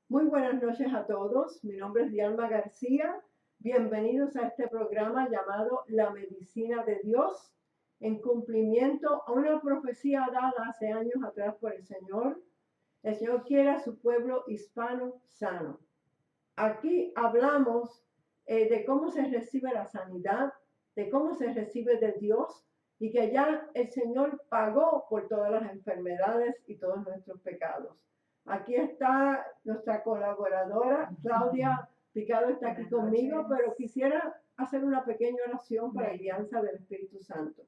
Muy buenas noches a todos. Mi nombre es Dialma García. Bienvenidos a este programa llamado La Medicina de Dios, en cumplimiento a una profecía dada hace años atrás por el Señor. El Señor quiere a su pueblo hispano sano. Aquí hablamos de cómo se recibe la sanidad, de cómo se recibe de Dios y que ya el Señor pagó por todas las enfermedades y todos nuestros pecados. Aquí está nuestra colaboradora, Claudia Picado está aquí conmigo, pero quisiera hacer una pequeña oración para la guianza del Espíritu Santo.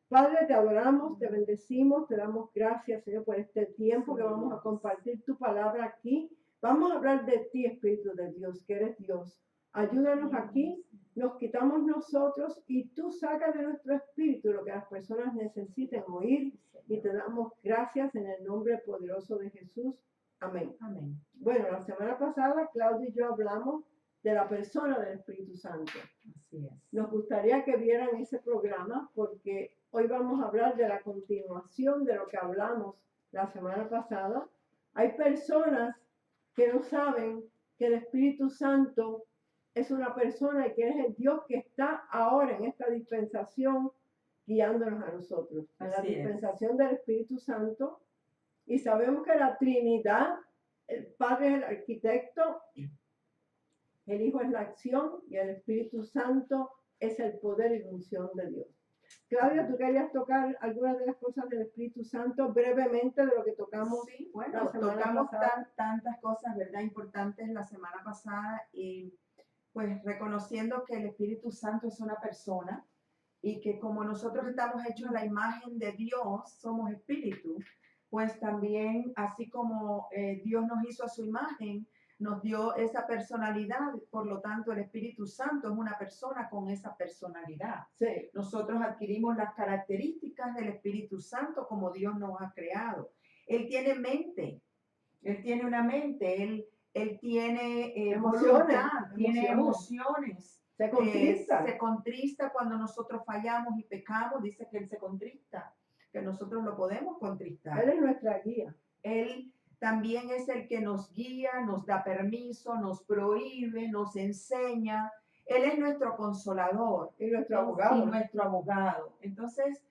Padre, te adoramos, te bendecimos, te damos gracias, Señor, por este tiempo que vamos a compartir tu palabra aquí. Vamos a hablar de ti, Espíritu de Dios, que eres Dios. Ayúdanos aquí, nos quitamos nosotros y tú sacas de nuestro espíritu lo que las personas necesiten oír y te damos gracias en el nombre poderoso de Jesús. Amén. Amén. Bueno, la semana pasada Claudia y yo hablamos de la persona del Espíritu Santo. Así es. Nos gustaría que vieran ese programa porque hoy vamos a hablar de la continuación de lo que hablamos la semana pasada. Hay personas que no saben que el Espíritu Santo es una persona y que es el Dios que está ahora en esta dispensación guiándonos a nosotros. En la dispensación del Espíritu Santo. Y sabemos que la Trinidad, el Padre es el arquitecto, el Hijo es la acción y el Espíritu Santo es el poder y la unción de Dios. Claudia, ¿tú querías tocar algunas de las cosas del Espíritu Santo brevemente de lo que tocamos? Sí, bueno, tocamos tantas cosas, ¿verdad? Importantes la semana pasada y pues reconociendo que el Espíritu Santo es una persona y que como nosotros estamos hechos a la imagen de Dios, somos espíritu, pues también así como Dios nos hizo a su imagen, nos dio esa personalidad, por lo tanto el Espíritu Santo es una persona con esa personalidad. Sí. Nosotros adquirimos las características del Espíritu Santo como Dios nos ha creado. Él tiene mente, Él tiene una mente, Él tiene voluntad, tiene emociones. Se contrista. Se contrista cuando nosotros fallamos y pecamos, dice que Él se contrista, que nosotros lo podemos contristar. Él es nuestra guía. Él también es el que nos guía, nos da permiso, nos prohíbe, nos enseña. Él es nuestro consolador. Y nuestro abogado. Y nuestro abogado. Entonces,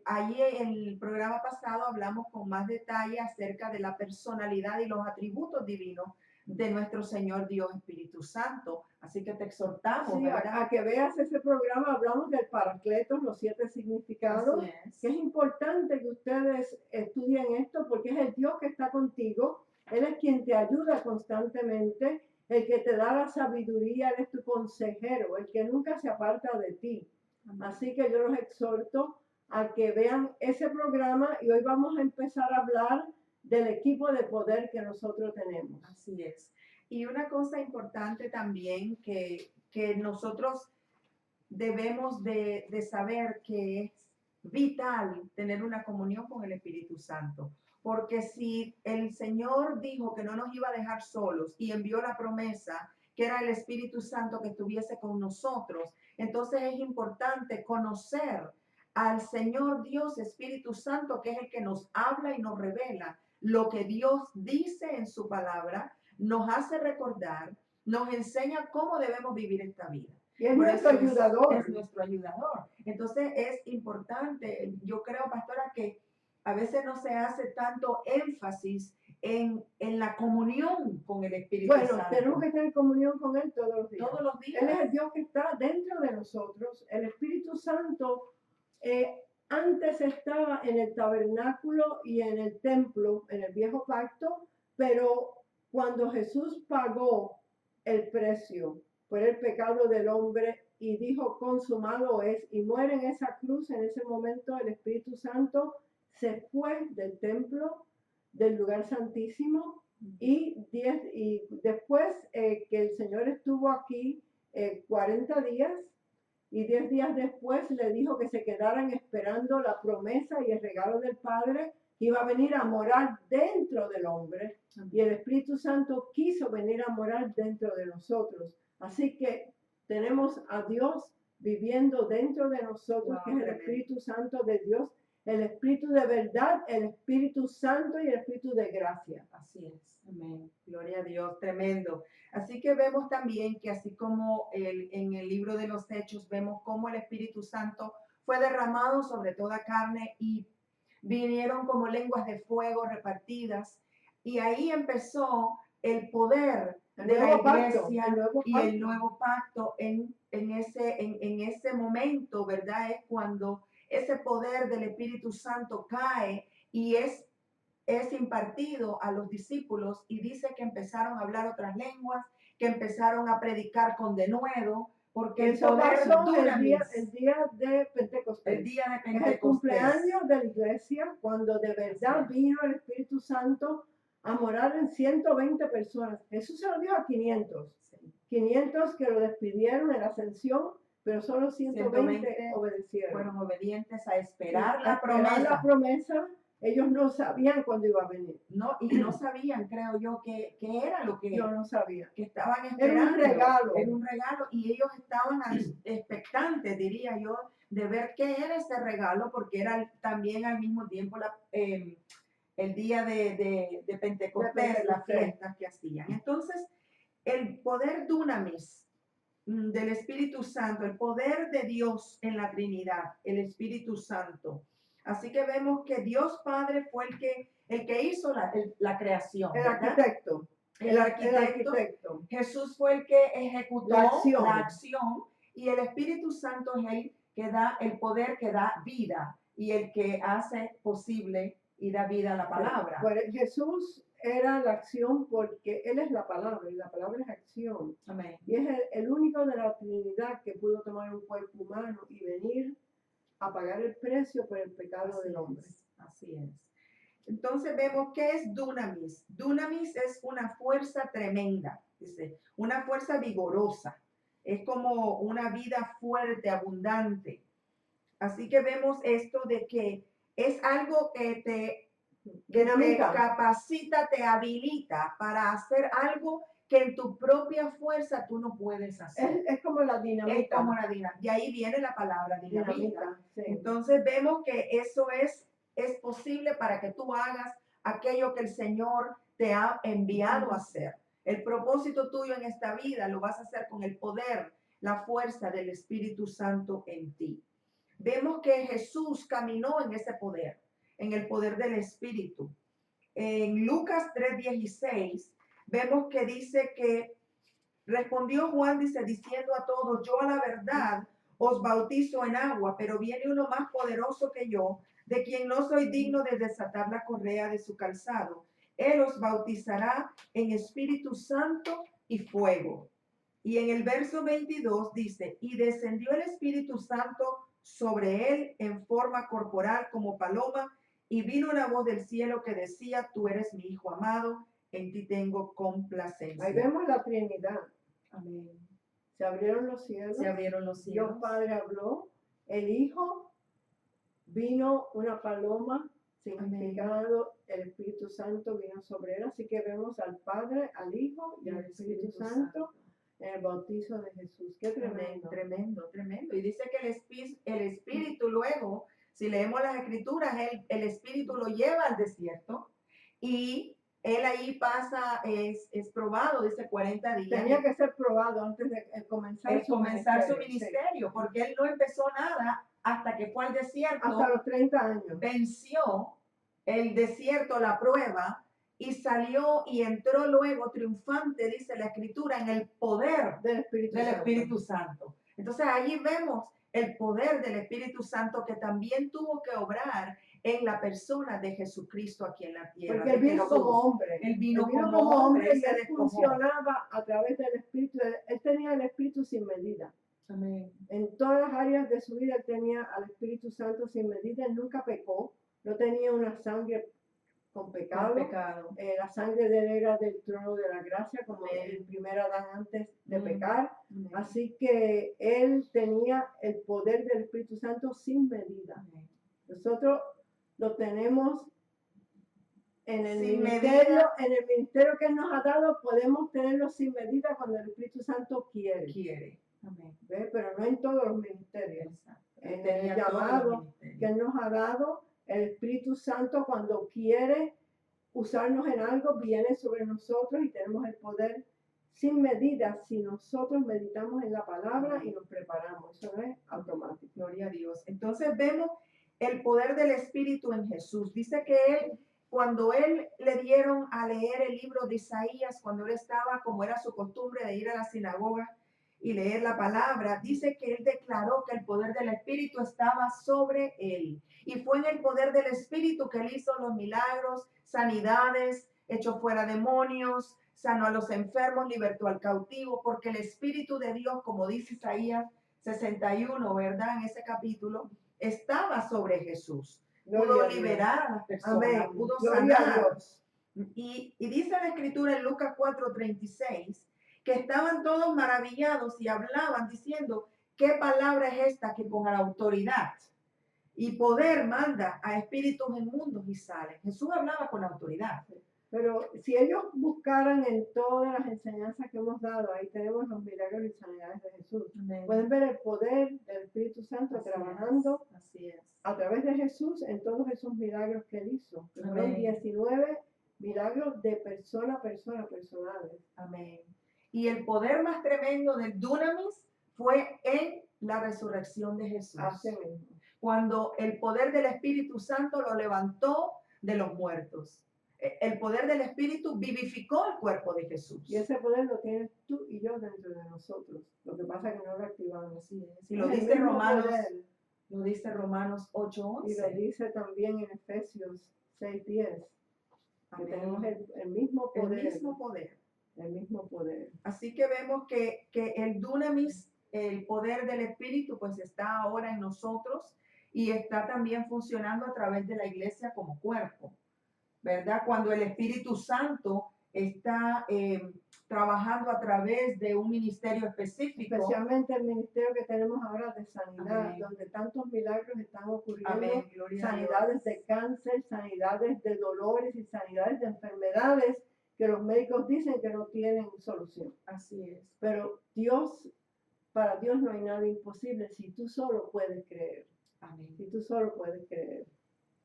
allí en el programa pasado hablamos con más detalle acerca de la personalidad y los atributos divinos de nuestro Señor Dios Espíritu Santo. Así que te exhortamos, sí, a que veas ese programa. Hablamos del Paracletos, los 7 significados. Que es importante que ustedes estudien esto porque es el Dios que está contigo. Él es quien te ayuda constantemente, el que te da la sabiduría, Él es tu consejero, el que nunca se aparta de ti. Así que yo los exhorto a que vean ese programa y hoy vamos a empezar a hablar del equipo de poder que nosotros tenemos. Así es. Y una cosa importante también que nosotros debemos de saber que es vital tener una comunión con el Espíritu Santo. Porque si el Señor dijo que no nos iba a dejar solos y envió la promesa que era el Espíritu Santo que estuviese con nosotros, entonces es importante conocer al Señor Dios Espíritu Santo, que es el que nos habla y nos revela lo que Dios dice en su palabra, nos hace recordar, nos enseña cómo debemos vivir esta vida. Y es nuestro ayudador. Es nuestro ayudador. Entonces es importante, yo creo, pastora, que a veces no se hace tanto énfasis en la comunión con el Espíritu Santo. Bueno, tenemos que tener comunión con Él todos los días. Todos los días. Él es el Dios que está dentro de nosotros. El Espíritu Santo antes estaba en el tabernáculo y en el templo, en el viejo pacto, pero cuando Jesús pagó el precio por el pecado del hombre y dijo consumado es, y muere en esa cruz, en ese momento el Espíritu Santo se fue del templo, del lugar santísimo, y después que el Señor estuvo aquí 40 días, y 10 días después le dijo que se quedaran esperando la promesa y el regalo del Padre, que iba a venir a morar dentro del hombre. Y el Espíritu Santo quiso venir a morar dentro de nosotros. Así que tenemos a Dios viviendo dentro de nosotros, que es el Espíritu Santo de Dios, el Espíritu de verdad, el Espíritu Santo y el Espíritu de gracia. Así es. Amén. Gloria a Dios, tremendo. Así que vemos también que así como en el libro de los Hechos vemos cómo el Espíritu Santo fue derramado sobre toda carne y vinieron como lenguas de fuego repartidas. Y ahí empezó el poder El de la nuevo pacto, iglesia el nuevo y el pacto. nuevo pacto en ese momento, ¿verdad? Es cuando ese poder del Espíritu Santo cae y es impartido a los discípulos y dice que empezaron a hablar otras lenguas, que empezaron a predicar con denuedo, porque el Eso poder pasó el día dunamis, de Pentecostés. el día de Es el Pentecostés. cumpleaños de la iglesia cuando de verdad Así es. vino el Espíritu Santo a morar en 120 personas. Jesús se lo dio a 500. Sí. 500 que lo despidieron en la ascensión, pero solo 120 120 obedecieron. Fueron obedientes a esperar A la esperar la promesa. promesa. Ellos no sabían cuándo iba a venir. No, y no sabían, creo yo, que era lo que, No sabían. que estaban Era esperando. un regalo. Era un regalo y ellos estaban expectantes, diría yo, de ver qué era ese regalo, porque era también al mismo tiempo el día de Pentecostés, las fiestas que hacían. Entonces, el poder dunamis del Espíritu Santo, el poder de Dios en la Trinidad, el Espíritu Santo. Así que vemos que Dios Padre fue el que hizo la creación. El ¿verdad? arquitecto. El arquitecto. Jesús fue el que ejecutó la acción y el Espíritu Santo es el que da el poder, que da vida y el que hace posible y da vida a la palabra. Pues Jesús era la acción porque Él es la palabra y la palabra es acción. Amén. Y es el único de la Trinidad que pudo tomar un cuerpo humano y venir a pagar el precio por el pecado del hombre. Así es. Entonces vemos qué es dunamis. Dunamis es una fuerza tremenda, dice, una fuerza vigorosa. Es como una vida fuerte, abundante. Así que vemos esto de que es algo que te capacita, te habilita para hacer algo que en tu propia fuerza tú no puedes hacer. Es como la dinamita. Es como la dinamita. De ahí viene la palabra dinamita. Sí. Entonces vemos que eso es posible para que tú hagas aquello que el Señor te ha enviado a hacer. El propósito tuyo en esta vida lo vas a hacer con el poder, la fuerza del Espíritu Santo en ti. Vemos que Jesús caminó en ese poder, en el poder del Espíritu. En Lucas 3:16 vemos que dice que respondió Juan, dice, diciendo a todos, yo a la verdad os bautizo en agua, pero viene uno más poderoso que yo, de quien no soy digno de desatar la correa de su calzado. Él os bautizará en Espíritu Santo y fuego. Y en el verso 22 dice, y descendió el Espíritu Santo sobre él en forma corporal como paloma, y vino una voz del cielo que decía, tú eres mi Hijo amado, en ti tengo complacencia. Ahí vemos la Trinidad. Amén. Se abrieron los cielos. Se abrieron los cielos. Dios Padre habló. El Hijo vino una paloma significado. El Espíritu Santo vino sobre él. Así que vemos al Padre, al Hijo y al Espíritu Santo en el bautizo de Jesús. Qué tremendo. Tremendo, tremendo. Y dice que el Espíritu luego, si leemos las Escrituras, el Espíritu lo lleva al desierto y él ahí pasa, es probado, dice 40 días. Tenía que ser probado antes de comenzar su ministerio, porque él no empezó nada hasta que fue al desierto. Hasta los 30 años. Venció el desierto, la prueba, y salió y entró luego triunfante, dice la Escritura, en el poder del Espíritu Santo. Entonces allí vemos el poder del Espíritu Santo que también tuvo que obrar en la persona de Jesucristo aquí en la tierra. Porque él vino como hombre. Él vino como hombre y él funcionaba a través del Espíritu. Él tenía el Espíritu sin medida. Amén. En todas las áreas de su vida él tenía al Espíritu Santo sin medida. Él nunca pecó. No tenía una sangre con pecado. La sangre de él era del trono de la gracia, como el primer Adán antes de pecar. Así que él tenía el poder del Espíritu Santo sin medida. Nosotros lo tenemos en el ministerio, que él nos ha dado, podemos tenerlo sin medida cuando el Espíritu Santo quiere. Amén. ¿Ve? Pero no en todos los ministerios. Exacto. En el llamado que él nos ha dado, el Espíritu Santo cuando quiere usarnos en algo, viene sobre nosotros y tenemos el poder sin medida si nosotros meditamos en la palabra y nos preparamos. Eso no es automático. Gloria a Dios. Entonces vemos el poder del Espíritu en Jesús. Dice que él, cuando él le dieron a leer el libro de Isaías, cuando él estaba, como era su costumbre, de ir a la sinagoga y leer la palabra, dice que él declaró que el poder del Espíritu estaba sobre él. Y fue en el poder del Espíritu que él hizo los milagros, sanidades, echó fuera demonios, sanó a los enfermos, libertó al cautivo, porque el Espíritu de Dios, como dice Isaías 61, ¿verdad? En ese capítulo, estaba sobre Jesús. Pudo liberar a las personas, Amén. pudo Gloria a sanar. Dios. Y dice la Escritura en Lucas 4:36 que estaban todos maravillados y hablaban diciendo, ¿qué palabra es esta que con la autoridad y poder manda a espíritus inmundos y salen? Jesús hablaba con autoridad. Pero si ellos buscaran en todas las enseñanzas que hemos dado, ahí tenemos los milagros y sanidades de Jesús. Amén. Pueden ver el poder del Espíritu Santo Así trabajando es, así es. a través de Jesús en todos esos milagros que él hizo. Que fueron Amén. 19 milagros de persona a persona, personales. Amén. Y el poder más tremendo del Dunamis fue en la resurrección de Jesús. Así mismo. Cuando el poder del Espíritu Santo lo levantó de los muertos. El poder del Espíritu vivificó el cuerpo de Jesús. Y ese poder lo tienes tú y yo dentro de nosotros. Lo que pasa es que no lo activamos. Así es. Y lo Es el dice mismo Romanos, poder. lo dice Romanos Y lo 8:11. dice también en Efesios 6:10. Que Amén. tenemos el mismo El poder. mismo poder. El mismo poder. Así que vemos que el dunamis, el poder del Espíritu, pues está ahora en nosotros y está también funcionando a través de la iglesia como cuerpo, ¿verdad? Cuando el Espíritu Santo está trabajando a través de un ministerio específico. Especialmente el ministerio que tenemos ahora de sanidad, Amén. donde tantos milagros están ocurriendo. Amén. Gloria a Sanidades Dios. de cáncer, sanidades de dolores y sanidades de enfermedades que los médicos dicen que no tienen solución. Así es. Pero para Dios no hay nada imposible si tú solo puedes creer. Amén. Si tú solo puedes creer.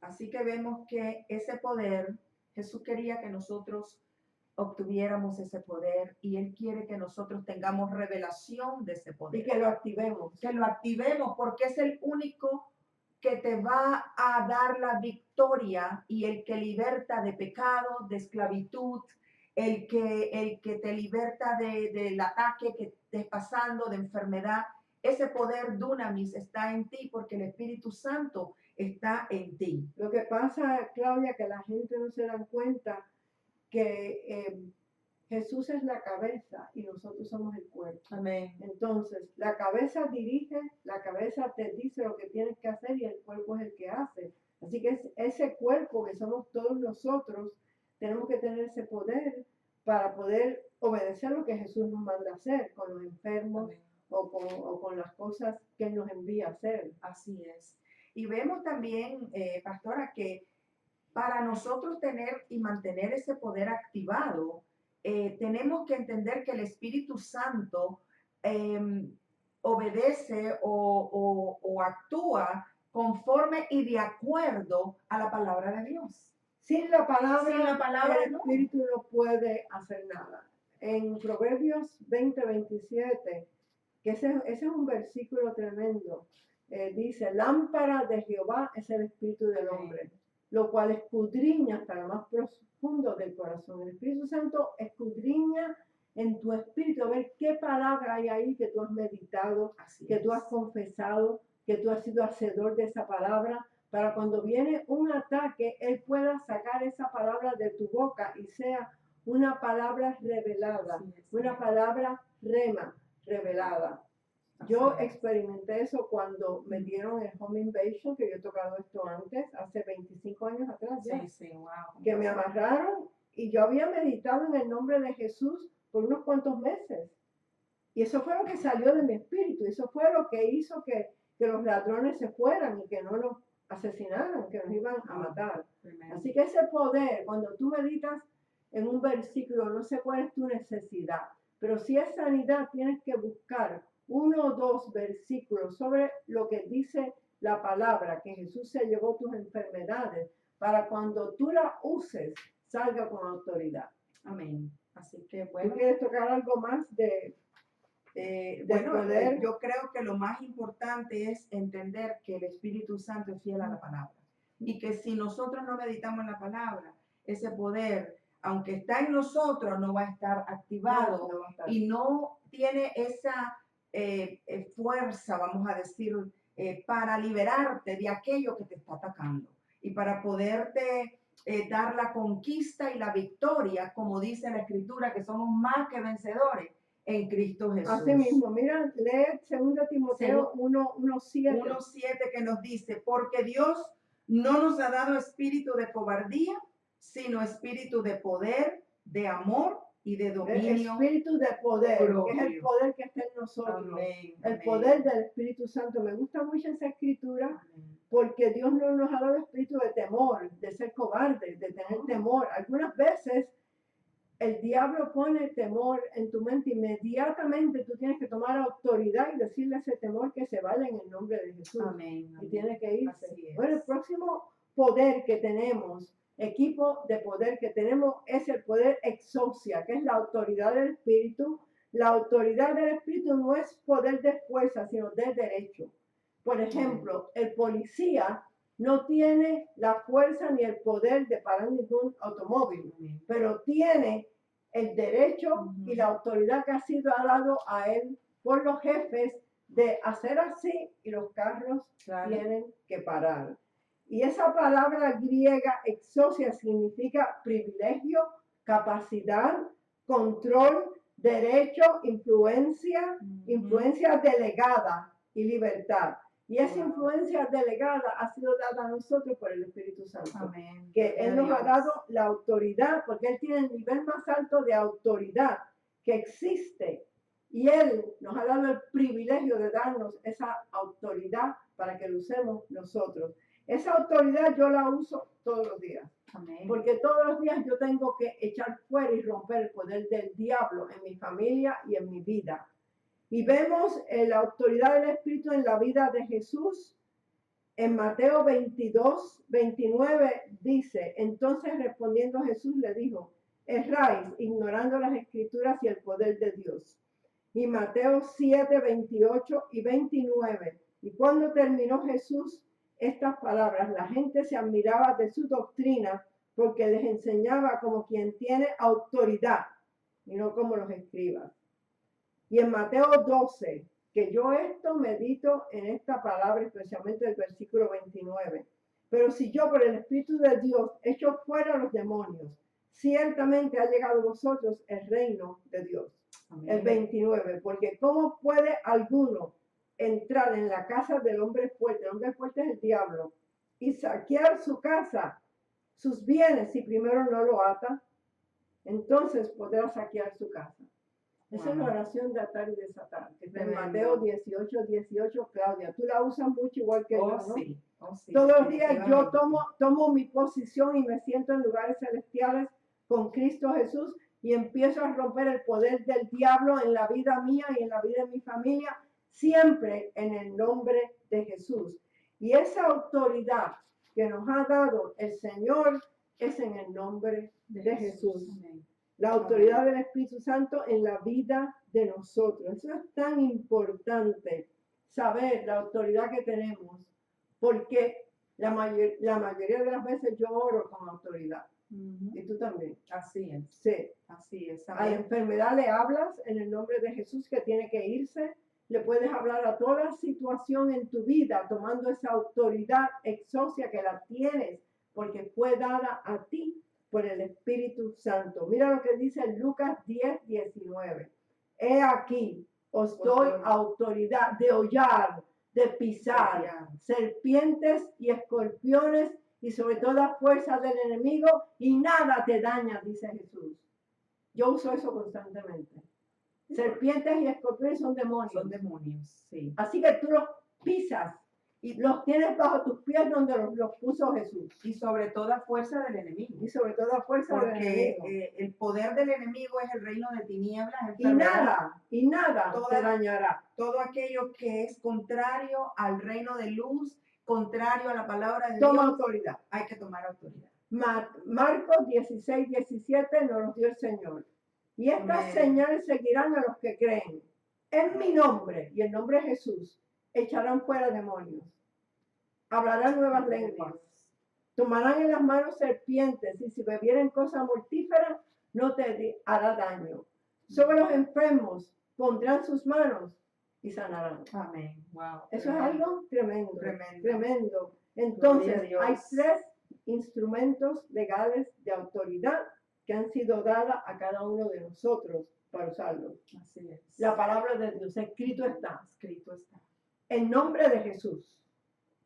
Así que vemos que ese poder, Jesús quería que nosotros obtuviéramos ese poder y Él quiere que nosotros tengamos revelación de ese poder. Y que lo activemos. Que lo activemos porque es el único que te va a dar la victoria y el que liberta de pecado, de esclavitud, el que te liberta del ataque que estés pasando, de enfermedad. Ese poder dunamis está en ti porque el Espíritu Santo está en ti. Lo que pasa, Claudia, que la gente no se da cuenta que Jesús es la cabeza y nosotros somos el cuerpo. Amén. Entonces, la cabeza dirige, la cabeza te dice lo que tienes que hacer y el cuerpo es el que hace. Así que ese cuerpo que somos todos nosotros, tenemos que tener ese poder para poder obedecer lo que Jesús nos manda hacer con los enfermos o con las cosas que Él nos envía a hacer. Así es. Y vemos también, pastora, que para nosotros tener y mantener ese poder activado, tenemos que entender que el Espíritu Santo obedece o actúa conforme y de acuerdo a la palabra de Dios. Sin la palabra, el no. Espíritu no puede hacer nada. En Proverbios 20:27, que ese es un versículo tremendo, dice, lámpara de Jehová es el Espíritu del hombre, lo cual escudriña hasta lo más profundo del corazón. El Espíritu Santo escudriña en tu espíritu a ver qué palabra hay ahí que tú has meditado, que tú has confesado, que tú has sido hacedor de esa palabra, para cuando viene un ataque, Él pueda sacar esa palabra de tu boca y sea una palabra revelada, una palabra rema revelada. Yo experimenté eso cuando me dieron el home invasion, que yo he tocado esto antes, hace 25 años atrás ya, Wow. que me amarraron y yo había meditado en el nombre de Jesús por unos cuantos meses. Y eso fue lo que salió de mi espíritu, eso fue lo que hizo que los ladrones se fueran y que no nos asesinaran, que nos iban a matar. Así que ese poder, cuando tú meditas en un versículo, no sé cuál es tu necesidad, pero si es sanidad, tienes que buscar 1 o 2 versículos sobre lo que dice la palabra, que Jesús se llevó tus enfermedades, para cuando tú la uses, salga con autoridad. Amén. Así que ¿Tú bueno, quieres tocar algo más del poder? yo creo que lo más importante es entender que el Espíritu Santo es fiel a la palabra y que si nosotros no meditamos en la palabra, ese poder, aunque está en nosotros, no va a estar activado No va a estar. y no tiene esa fuerza, vamos a decir, para liberarte de aquello que te está atacando y para poderte dar la conquista y la victoria, como dice la Escritura, que somos más que vencedores en Cristo Jesús. Así mismo, mira, lee 2 Timoteo 1:7. 1:7 que nos dice, porque Dios no nos ha dado espíritu de cobardía, sino espíritu de poder, de amor y de El dominio. espíritu de poder, que es el propio. poder que está en nosotros. Amén, El amén. poder del Espíritu Santo. Me gusta mucho esa escritura Amén. porque Dios no nos ha dado espíritu de temor, de ser cobarde, de tener temor. Algunas veces el diablo pone temor en tu mente, inmediatamente tú tienes que tomar autoridad y decirle a ese temor que se vaya en el nombre de Jesús. Amén, Y amén. tiene que irse. Así es. Bueno, el próximo poder que tenemos, equipo de poder que tenemos, es el poder exousia, que es la autoridad del Espíritu. La autoridad del Espíritu no es poder de fuerza, sino de derecho. Por ejemplo, el policía no tiene la fuerza ni el poder de parar ningún automóvil, Amén. pero tiene el derecho y la autoridad que ha sido dado a él por los jefes de hacer así y los carros Claro. tienen que parar. Y esa palabra griega exousia significa privilegio, capacidad, control, derecho, influencia, influencia delegada y libertad. Y esa influencia delegada ha sido dada a nosotros por el Espíritu Santo. Amén. Que Él nos ha dado la autoridad, porque Él tiene el nivel más alto de autoridad que existe. Y Él nos ha dado el privilegio de darnos esa autoridad para que lo usemos nosotros. Esa autoridad yo la uso todos los días. Amén. Porque todos los días yo tengo que echar fuera y romper el poder del diablo en mi familia y en mi vida. Y vemos la autoridad del Espíritu en la vida de Jesús. En Mateo 22:29 dice, entonces respondiendo Jesús le dijo, erráis ignorando las escrituras y el poder de Dios. Y Mateo 7:28 y 29. Y cuando terminó Jesús estas palabras, la gente se admiraba de su doctrina porque les enseñaba como quien tiene autoridad y no como los escribas. Y en Mateo 12, que yo esto medito en esta palabra, especialmente el versículo 29. Pero si yo por el Espíritu de Dios echo fuera a los demonios, ciertamente ha llegado a vosotros el reino de Dios. Amén. El 29, porque ¿cómo puede alguno entrar en la casa del hombre fuerte? El hombre fuerte es el diablo. Y saquear su casa, sus bienes, si primero no lo ata, entonces podrá saquear su casa. Esa es la oración de atar y desatar, que está en Mateo 18:18, Claudia. Tú la usas mucho igual que yo, ¿no? Sí. Sí, todos los días yo tomo mi posición y me siento en lugares celestiales con Cristo Jesús y empiezo a romper el poder del diablo en la vida mía y en la vida de mi familia, siempre en el nombre de Jesús. Y esa autoridad que nos ha dado el Señor es en el nombre de Jesús. Amén. La autoridad del Espíritu Santo en la vida de nosotros. Eso es tan importante, saber la autoridad que tenemos, porque la mayoría de las veces yo oro con autoridad. Y tú también. Así es. Sí. Así es. A la enfermedad le hablas en el nombre de Jesús que tiene que irse. Le puedes hablar a toda situación en tu vida tomando esa autoridad exousia que la tienes porque fue dada a ti por el Espíritu Santo. Mira lo que dice Lucas 10:19. He aquí, os doy autoridad de hollar, de pisar serpientes y escorpiones y sobre toda fuerza del enemigo y nada te daña, dice Jesús. Yo uso eso constantemente. Serpientes y escorpiones son demonios. Son demonios, sí. Así que tú los pisas y los tienes bajo tus pies donde los puso Jesús. Y sobre toda fuerza del enemigo. Y sobre toda fuerza del enemigo. Porque el poder del enemigo es el reino de tinieblas. Y nada te dañará. Todo aquello que es contrario al reino de luz, contrario a la palabra de Toma Dios, autoridad. hay que tomar autoridad. Marcos 16, 17 nos los dio el Señor. Y estas Amén. señales seguirán a los que creen. En mi nombre, y el nombre de Jesús, echarán fuera demonios. Hablarán nuevas lenguas. Tomarán en las manos serpientes, y si bebieren cosa mortífera, no te hará daño. Sobre los enfermos pondrán sus manos y sanarán. Amén. Wow. Eso es algo tremendo. Tremendo. Tremendo. Gloria Entonces, a Dios. hay 3 instrumentos legales de autoridad que han sido dadas a cada uno de nosotros para usarlos. Así es. La palabra de Dios, escrito está. Escrito está. En nombre de Jesús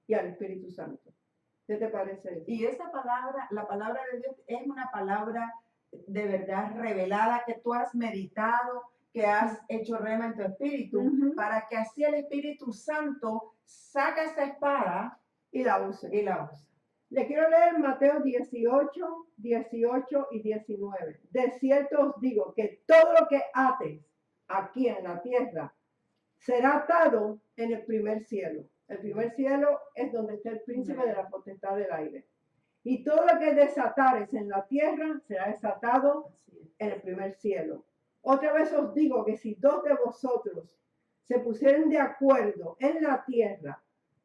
y al Espíritu Santo. ¿Qué te parece eso? Y esa palabra, la palabra de Dios, es una palabra de verdad revelada que tú has meditado, que has hecho rema en tu espíritu, Ujú. para que así el Espíritu Santo saque esa espada Y la use. y la use. Le quiero leer Mateo 18, 18 y 19. De cierto os digo que todo lo que ates aquí en la tierra será atado en el primer cielo. El primer cielo es donde está el príncipe de la potestad del aire. Y todo lo que desatares en la tierra será desatado Así es. en el primer cielo. Otra vez os digo que si 2 de vosotros se pusieren de acuerdo en la tierra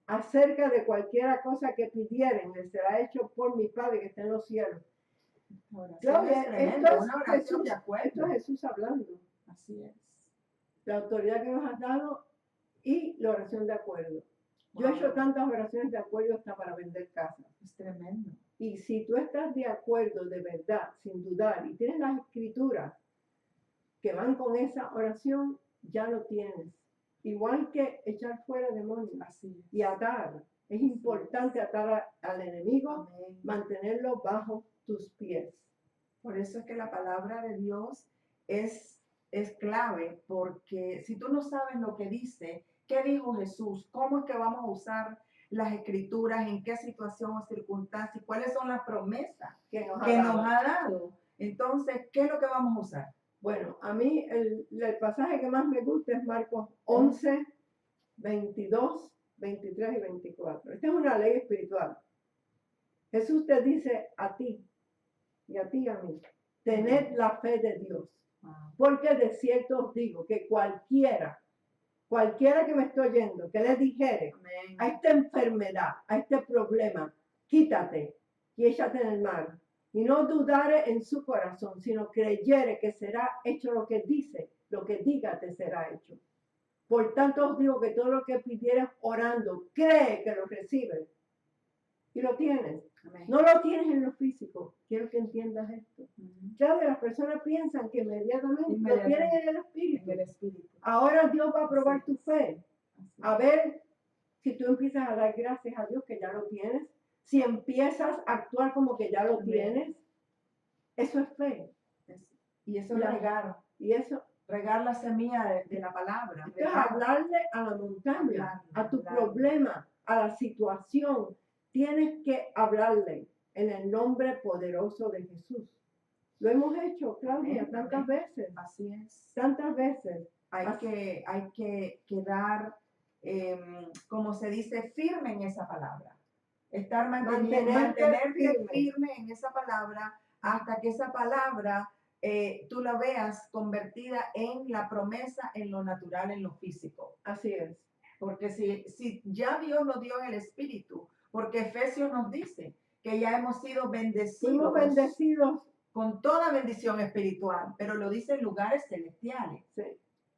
acerca de cualquiera cosa que pidieren, les será hecho por mi Padre que está en los cielos. Oración Claudia, es tremendo, esto es una oración Jesús, de acuerdo. esto es Jesús hablando. Así es. La autoridad que nos has dado y la oración de acuerdo. Yo he Wow. hecho tantas oraciones de acuerdo hasta para vender casas. Es tremendo. Y si tú estás de acuerdo de verdad, sin dudar, y tienes las escrituras que van con esa oración, ya lo tienes. Igual que echar fuera demonios Así es. y atar. Es importante atar al enemigo, Amén. mantenerlo bajo tus pies. Por eso es que la palabra de Dios es clave, porque si tú no sabes lo que dice, qué dijo Jesús, cómo es que vamos a usar las escrituras, en qué situación o circunstancia, y cuáles son las promesas Que nos que ha nos dado. ha dado, entonces, ¿qué es lo que vamos a usar? Bueno, a mí el pasaje que más me gusta es Marcos 11, 22, 23 y 24. Esta es una ley espiritual. Jesús te dice a ti y a ti y a mí, tened la fe de Dios. Wow. Porque de cierto os digo que cualquiera que me esté oyendo, que le dijere Amén. a esta enfermedad, a este problema, quítate y échate en el mar. Y no dudare en su corazón, sino creyere que será hecho lo que dice, lo que diga te será hecho. Por tanto os digo que todo lo que pidieras orando, cree que lo recibes y lo tienes. Amén. No lo tienes en lo físico. Quiero que entiendas esto. Ujú. Claro, las personas piensan que inmediatamente lo Inmediatamente. tienen en el espíritu. En el espíritu. Ahora Dios va a probar tu fe. Así A es. ver si tú empiezas a dar gracias a Dios que ya lo tienes. Si empiezas a actuar como que ya lo Amén. tienes. Eso es fe. Y eso es La- regar Y eso la semilla de la palabra. esto es hablarle a la montaña, a tu problema, a la situación. Tienes que hablarle en el nombre poderoso de Jesús. Lo hemos hecho, Claudia, Amén, tantas amén. veces. Así es. Tantas veces. Hay que quedar, como se dice, firme en esa palabra. Mantenerte firme en esa palabra hasta que esa palabra tú la veas convertida en la promesa en lo natural, en lo físico. Así es. Porque si ya Dios nos dio en el Espíritu, porque Efesios nos dice que ya hemos sido bendecidos. Fuimos bendecidos. Con toda bendición espiritual, pero lo dice en lugares celestiales. Sí.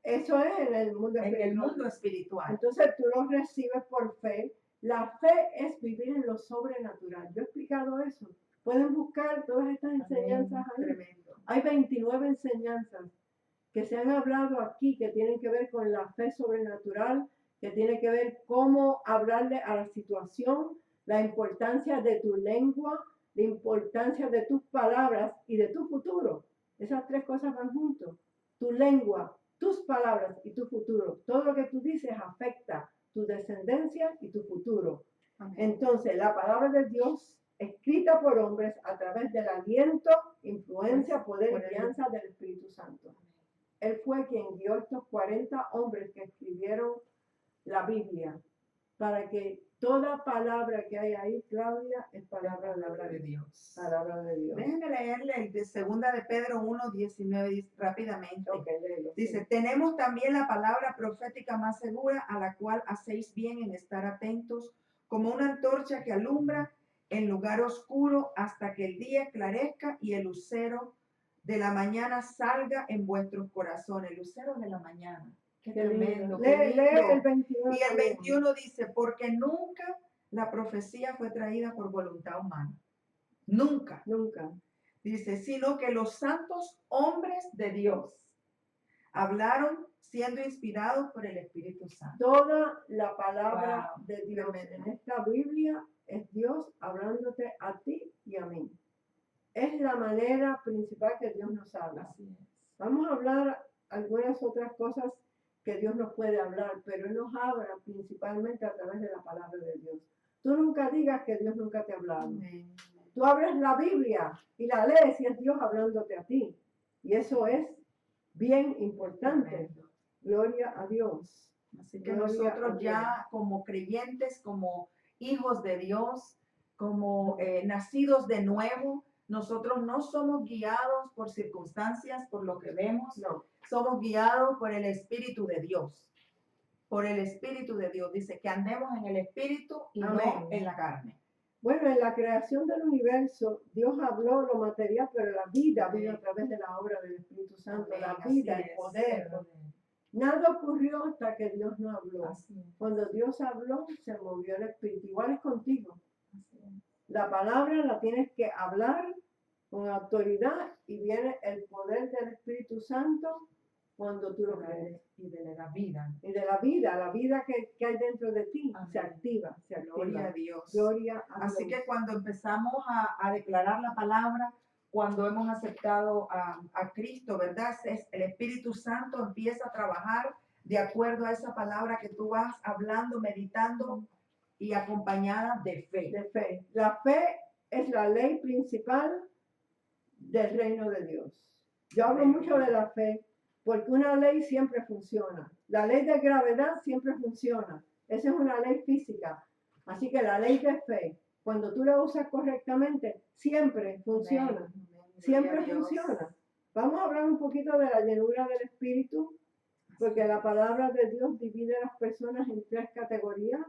Eso es en el mundo En espiritual. el mundo espiritual. Entonces tú lo recibes por fe. La fe es vivir en lo sobrenatural. Yo he explicado eso. Pueden buscar todas estas enseñanzas ahí. Tremendo. Hay 29 enseñanzas que se han hablado aquí que tienen que ver con la fe sobrenatural, que tiene que ver cómo hablarle a la situación, la importancia de tu lengua, la importancia de tus palabras y de tu futuro. Esas 3 cosas van juntos. Tu lengua, tus palabras y tu futuro. Todo lo que tú dices afecta tu descendencia y tu futuro. Amén. Entonces, la palabra de Dios, escrita por hombres a través del aliento, influencia, poder y guianza del Espíritu Santo. Él fue quien guió estos 40 hombres que escribieron la Biblia. para que toda palabra que hay ahí, Claudia, es palabra de de Dios. palabra de Dios. Déjenme leerle el de segunda de Pedro 1:19 rápidamente. Ok, léelo, sí. Dice, tenemos también la palabra profética más segura, a la cual hacéis bien en estar atentos, como una antorcha que alumbra en lugar oscuro hasta que el día esclarezca y el lucero de la mañana salga en vuestros corazones. El lucero de la mañana. Qué Qué lindo. tremendo, Lee, qué lee lindo. el 21 Y el también. 21 dice, porque nunca la profecía fue traída por voluntad humana. Nunca. Nunca. Dice, sino que los santos hombres de Dios hablaron siendo inspirados por el Espíritu Santo. Toda la palabra Wow, de Dios tremendo. en esta Biblia es Dios hablándote a ti y a mí. Es la manera principal que Dios nos habla. Así es. Vamos a hablar algunas otras cosas que Dios nos puede hablar, pero Él nos habla principalmente a través de la palabra de Dios. Tú nunca digas que Dios nunca te ha hablado. Amén. Tú abres la Biblia y la lees y es Dios hablándote a ti. Y eso es bien importante. Tremendo. Gloria a Dios. Así que Gloria a nosotros Dios. ya como creyentes, como hijos de Dios, como nacidos de nuevo, nosotros no somos guiados por circunstancias, por lo que vemos, No. somos guiados por el Espíritu de Dios. Por el Espíritu de Dios. Dice que andemos en el Espíritu y Amén. no en la carne. Bueno, en la creación del universo, Dios habló lo material, pero la vida Amén. vino a través de la obra del Espíritu Santo. Amén. La Así vida, el es, poder. el poder. Nada ocurrió hasta que Dios no habló. Así es. Cuando Dios habló, se movió el Espíritu. Igual es contigo. Así es. La palabra la tienes que hablar con autoridad y viene el poder del Espíritu Santo cuando tú lo crees. Y de la vida. Y de la vida que hay dentro de ti, Amén. se activa. Gloria a Dios. Gloria a Así Dios. que cuando empezamos a declarar la palabra, cuando hemos aceptado a Cristo, ¿verdad? El Espíritu Santo empieza a trabajar de acuerdo a esa palabra que tú vas hablando, meditando y acompañada de fe. De fe. La fe es la ley principal del reino de Dios. Yo hablo mucho de la fe porque una ley siempre funciona. La ley de gravedad siempre funciona. Esa es una ley física. Así que la ley de fe, cuando tú la usas correctamente, siempre funciona. Amén. Siempre Gloria a Dios. funciona. Vamos a hablar un poquito de la llenura del Espíritu, porque la palabra de Dios divide a las personas en tres categorías.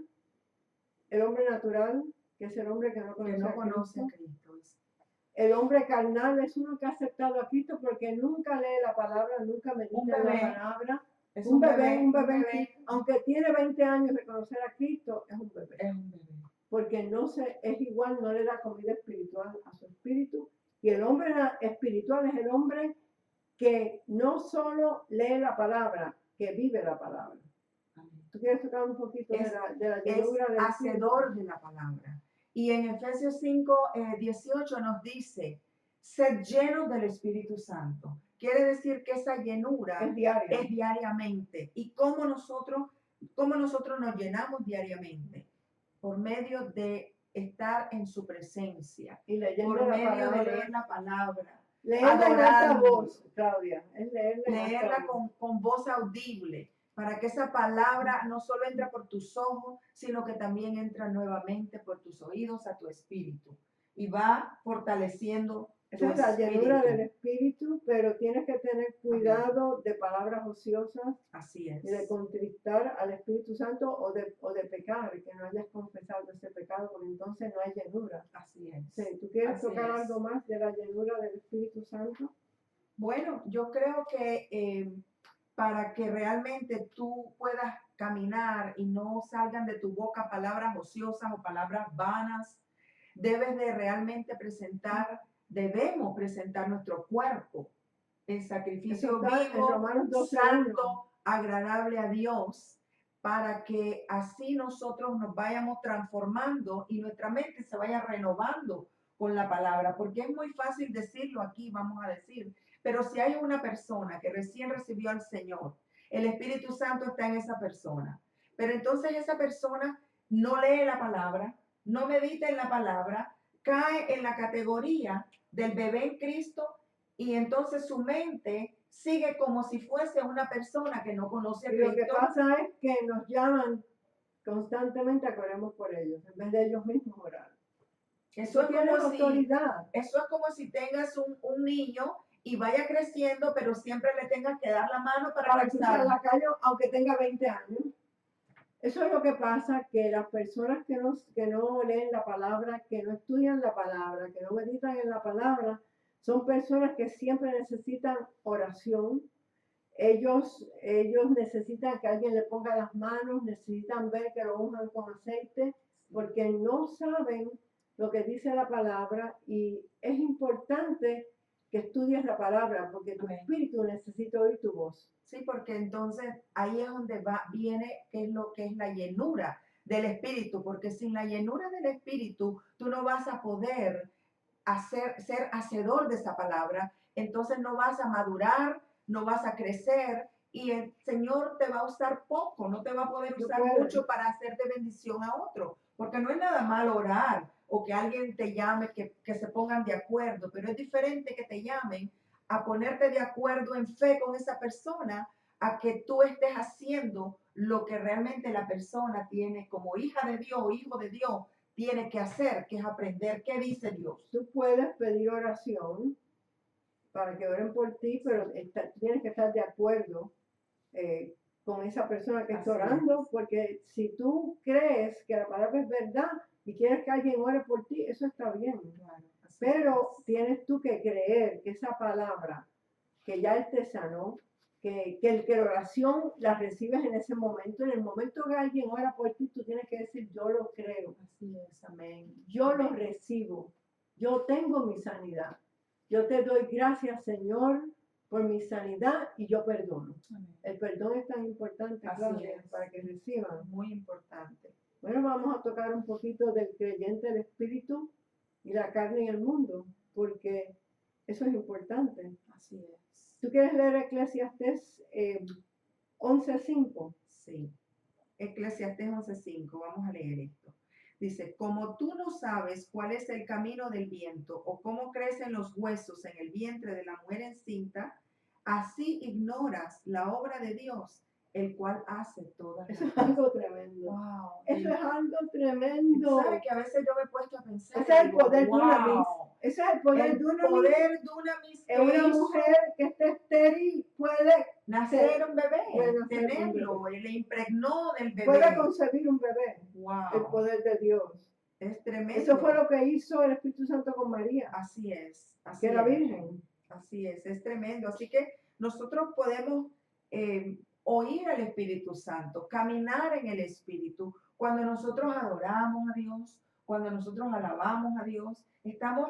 El hombre natural, que es el hombre que no Que conoce, no a conoce Cristo. a Cristo. El hombre carnal es uno que ha aceptado a Cristo porque nunca lee la palabra, nunca medita en la palabra. Es Un bebé, un bebé. aunque tiene 20 años de conocer a Cristo, es un bebé. Es un bebé. Porque es igual, no le da comida espiritual a su espíritu. Y el hombre espiritual es el hombre que no solo lee la palabra, que vive la palabra. Amén. ¿Tú quieres tocar un poquito de la llenura del hacedor de la palabra? Y en Efesios 5:18 nos dice, sed llenos del Espíritu Santo. Quiere decir que esa llenura es diaria. Es diariamente. ¿Y cómo nosotros nos llenamos diariamente? Por medio de estar en su presencia. Y leyendo por la medio palabra, de leer la palabra. Leerla en alta voz, Claudia. Es leerla con voz audible. Para que esa palabra no solo entra por tus ojos, sino que también entra nuevamente por tus oídos a tu espíritu. Y va fortaleciendo tu esa es la espíritu. llenura del espíritu, pero tienes que tener cuidado Amén. de palabras ociosas. Así es. Y de contristar al Espíritu Santo o de pecar, que no hayas confesado ese pecado, porque entonces no hay llenura. Así es. Sí, ¿tú quieres Así tocar es. algo más de la llenura del Espíritu Santo? Bueno, yo creo que para que realmente tú puedas caminar y no salgan de tu boca palabras ociosas o palabras vanas, debemos presentar nuestro cuerpo en sacrificio vivo, santo, agradable a Dios, para que así nosotros nos vayamos transformando y nuestra mente se vaya renovando con la palabra, porque es muy fácil decirlo aquí, vamos a decir, pero si hay una persona que recién recibió al Señor, el Espíritu Santo está en esa persona, pero entonces esa persona no lee la palabra, no medita en la palabra, cae en la categoría del bebé en Cristo y entonces su mente sigue como si fuese una persona que no conoce a Cristo. Lo que pasa es que nos llaman constantemente a que oremos por ellos, en vez de ellos mismos orar. Eso Tú es tienes como si, autoridad. eso es como si tengas un niño y vaya creciendo, pero siempre le tengas que dar la mano para Cruzar cruzar. la calle aunque tenga 20 años. Eso es lo que pasa, que las personas que no leen la palabra, que no estudian la palabra, que no meditan en la palabra, son personas que siempre necesitan oración. Ellos necesitan que alguien le ponga las manos, necesitan ver que lo unjan con aceite, porque no saben lo que dice la palabra, y es importante que estudies la palabra, porque tu Amén. espíritu necesita oír tu voz. Sí, porque entonces ahí es donde viene qué es lo que es la llenura del espíritu, porque sin la llenura del espíritu tú no vas a poder ser hacedor de esa palabra, entonces no vas a madurar, no vas a crecer y el Señor te va a usar poco, no te va a poder No usar puede. mucho para hacerte bendición a otro, porque no es nada malo orar o que alguien te llame, que se pongan de acuerdo, pero es diferente que te llamen a ponerte de acuerdo en fe con esa persona, a que tú estés haciendo lo que realmente la persona tiene como hija de Dios o hijo de Dios, tiene que hacer, que es aprender qué dice Dios. Tú puedes pedir oración para que oren por ti, pero tienes que estar de acuerdo con esa persona que está Así orando, es. porque si tú crees que la palabra es verdad y quieres que alguien ore por ti, eso está bien. Claro, así Pero es. tienes tú que creer que esa palabra, que ya Él te sanó, que la oración la recibes en ese momento. En el momento que alguien ora por ti, tú tienes que decir, yo lo creo, Así es, amén. yo lo Amén. recibo, yo tengo mi sanidad. Yo te doy gracias, Señor, por mi sanidad y yo perdono. Amén. El perdón es tan importante, Así Claudia, es. para que reciban. Muy importante. Bueno, vamos a tocar un poquito del creyente, el espíritu y la carne y el mundo, porque eso es importante. Así es. ¿Tú quieres leer Eclesiastés 11:5? Sí. Eclesiastés 11:5. Vamos a leer esto. Dice, como tú no sabes cuál es el camino del viento o cómo crecen los huesos en el vientre de la mujer encinta, así ignoras la obra de Dios, el cual hace todas Eso las es algo tremendo. Wow. Eso es algo Tú tremendo. sabes que a veces yo me he puesto a pensar. Ese es el digo, poder de Dunamis. wow, Ese es el poder el de Dunamis. poder Dunamis Es que una hizo mujer que esté estéril puede nacer un bebé, puede nacer un tenerlo, le impregnó del puede bebé. concebir un bebé. El Wow, poder de Dios. es tremendo. Eso fue lo que hizo el Espíritu Santo con María, Así es, así que era es. virgen. Así es tremendo. Así que nosotros podemos oír al Espíritu Santo, caminar en el Espíritu. Cuando nosotros adoramos a Dios, cuando nosotros alabamos a Dios, estamos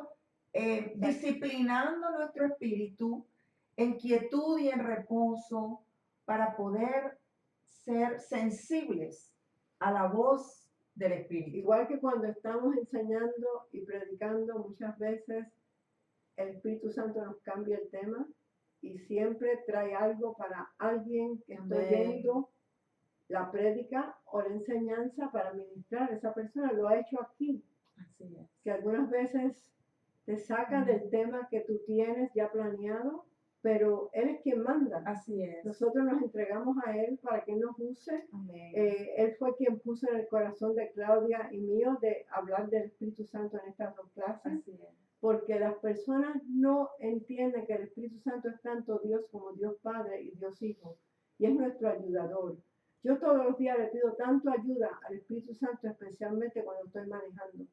disciplinando nuestro espíritu en quietud y en reposo para poder ser sensibles a la voz del Espíritu. Igual que cuando estamos enseñando y predicando, muchas veces el Espíritu Santo nos cambia el tema y siempre trae algo para alguien que está oyendo la prédica o la enseñanza para ministrar. Esa persona lo ha hecho aquí. Así es. Que algunas veces te saca del tema que tú tienes ya planeado, pero Él es quien manda. Así es. Nosotros nos entregamos a Él para que nos use. Él fue quien puso en el corazón de Claudia y mío de hablar del Espíritu Santo en estas dos clases. Así es. Porque las personas no entienden que el Espíritu Santo es tanto Dios como Dios Padre y Dios Hijo, y es nuestro ayudador. Yo todos los días le pido tanto ayuda al Espíritu Santo, especialmente cuando estoy manejando,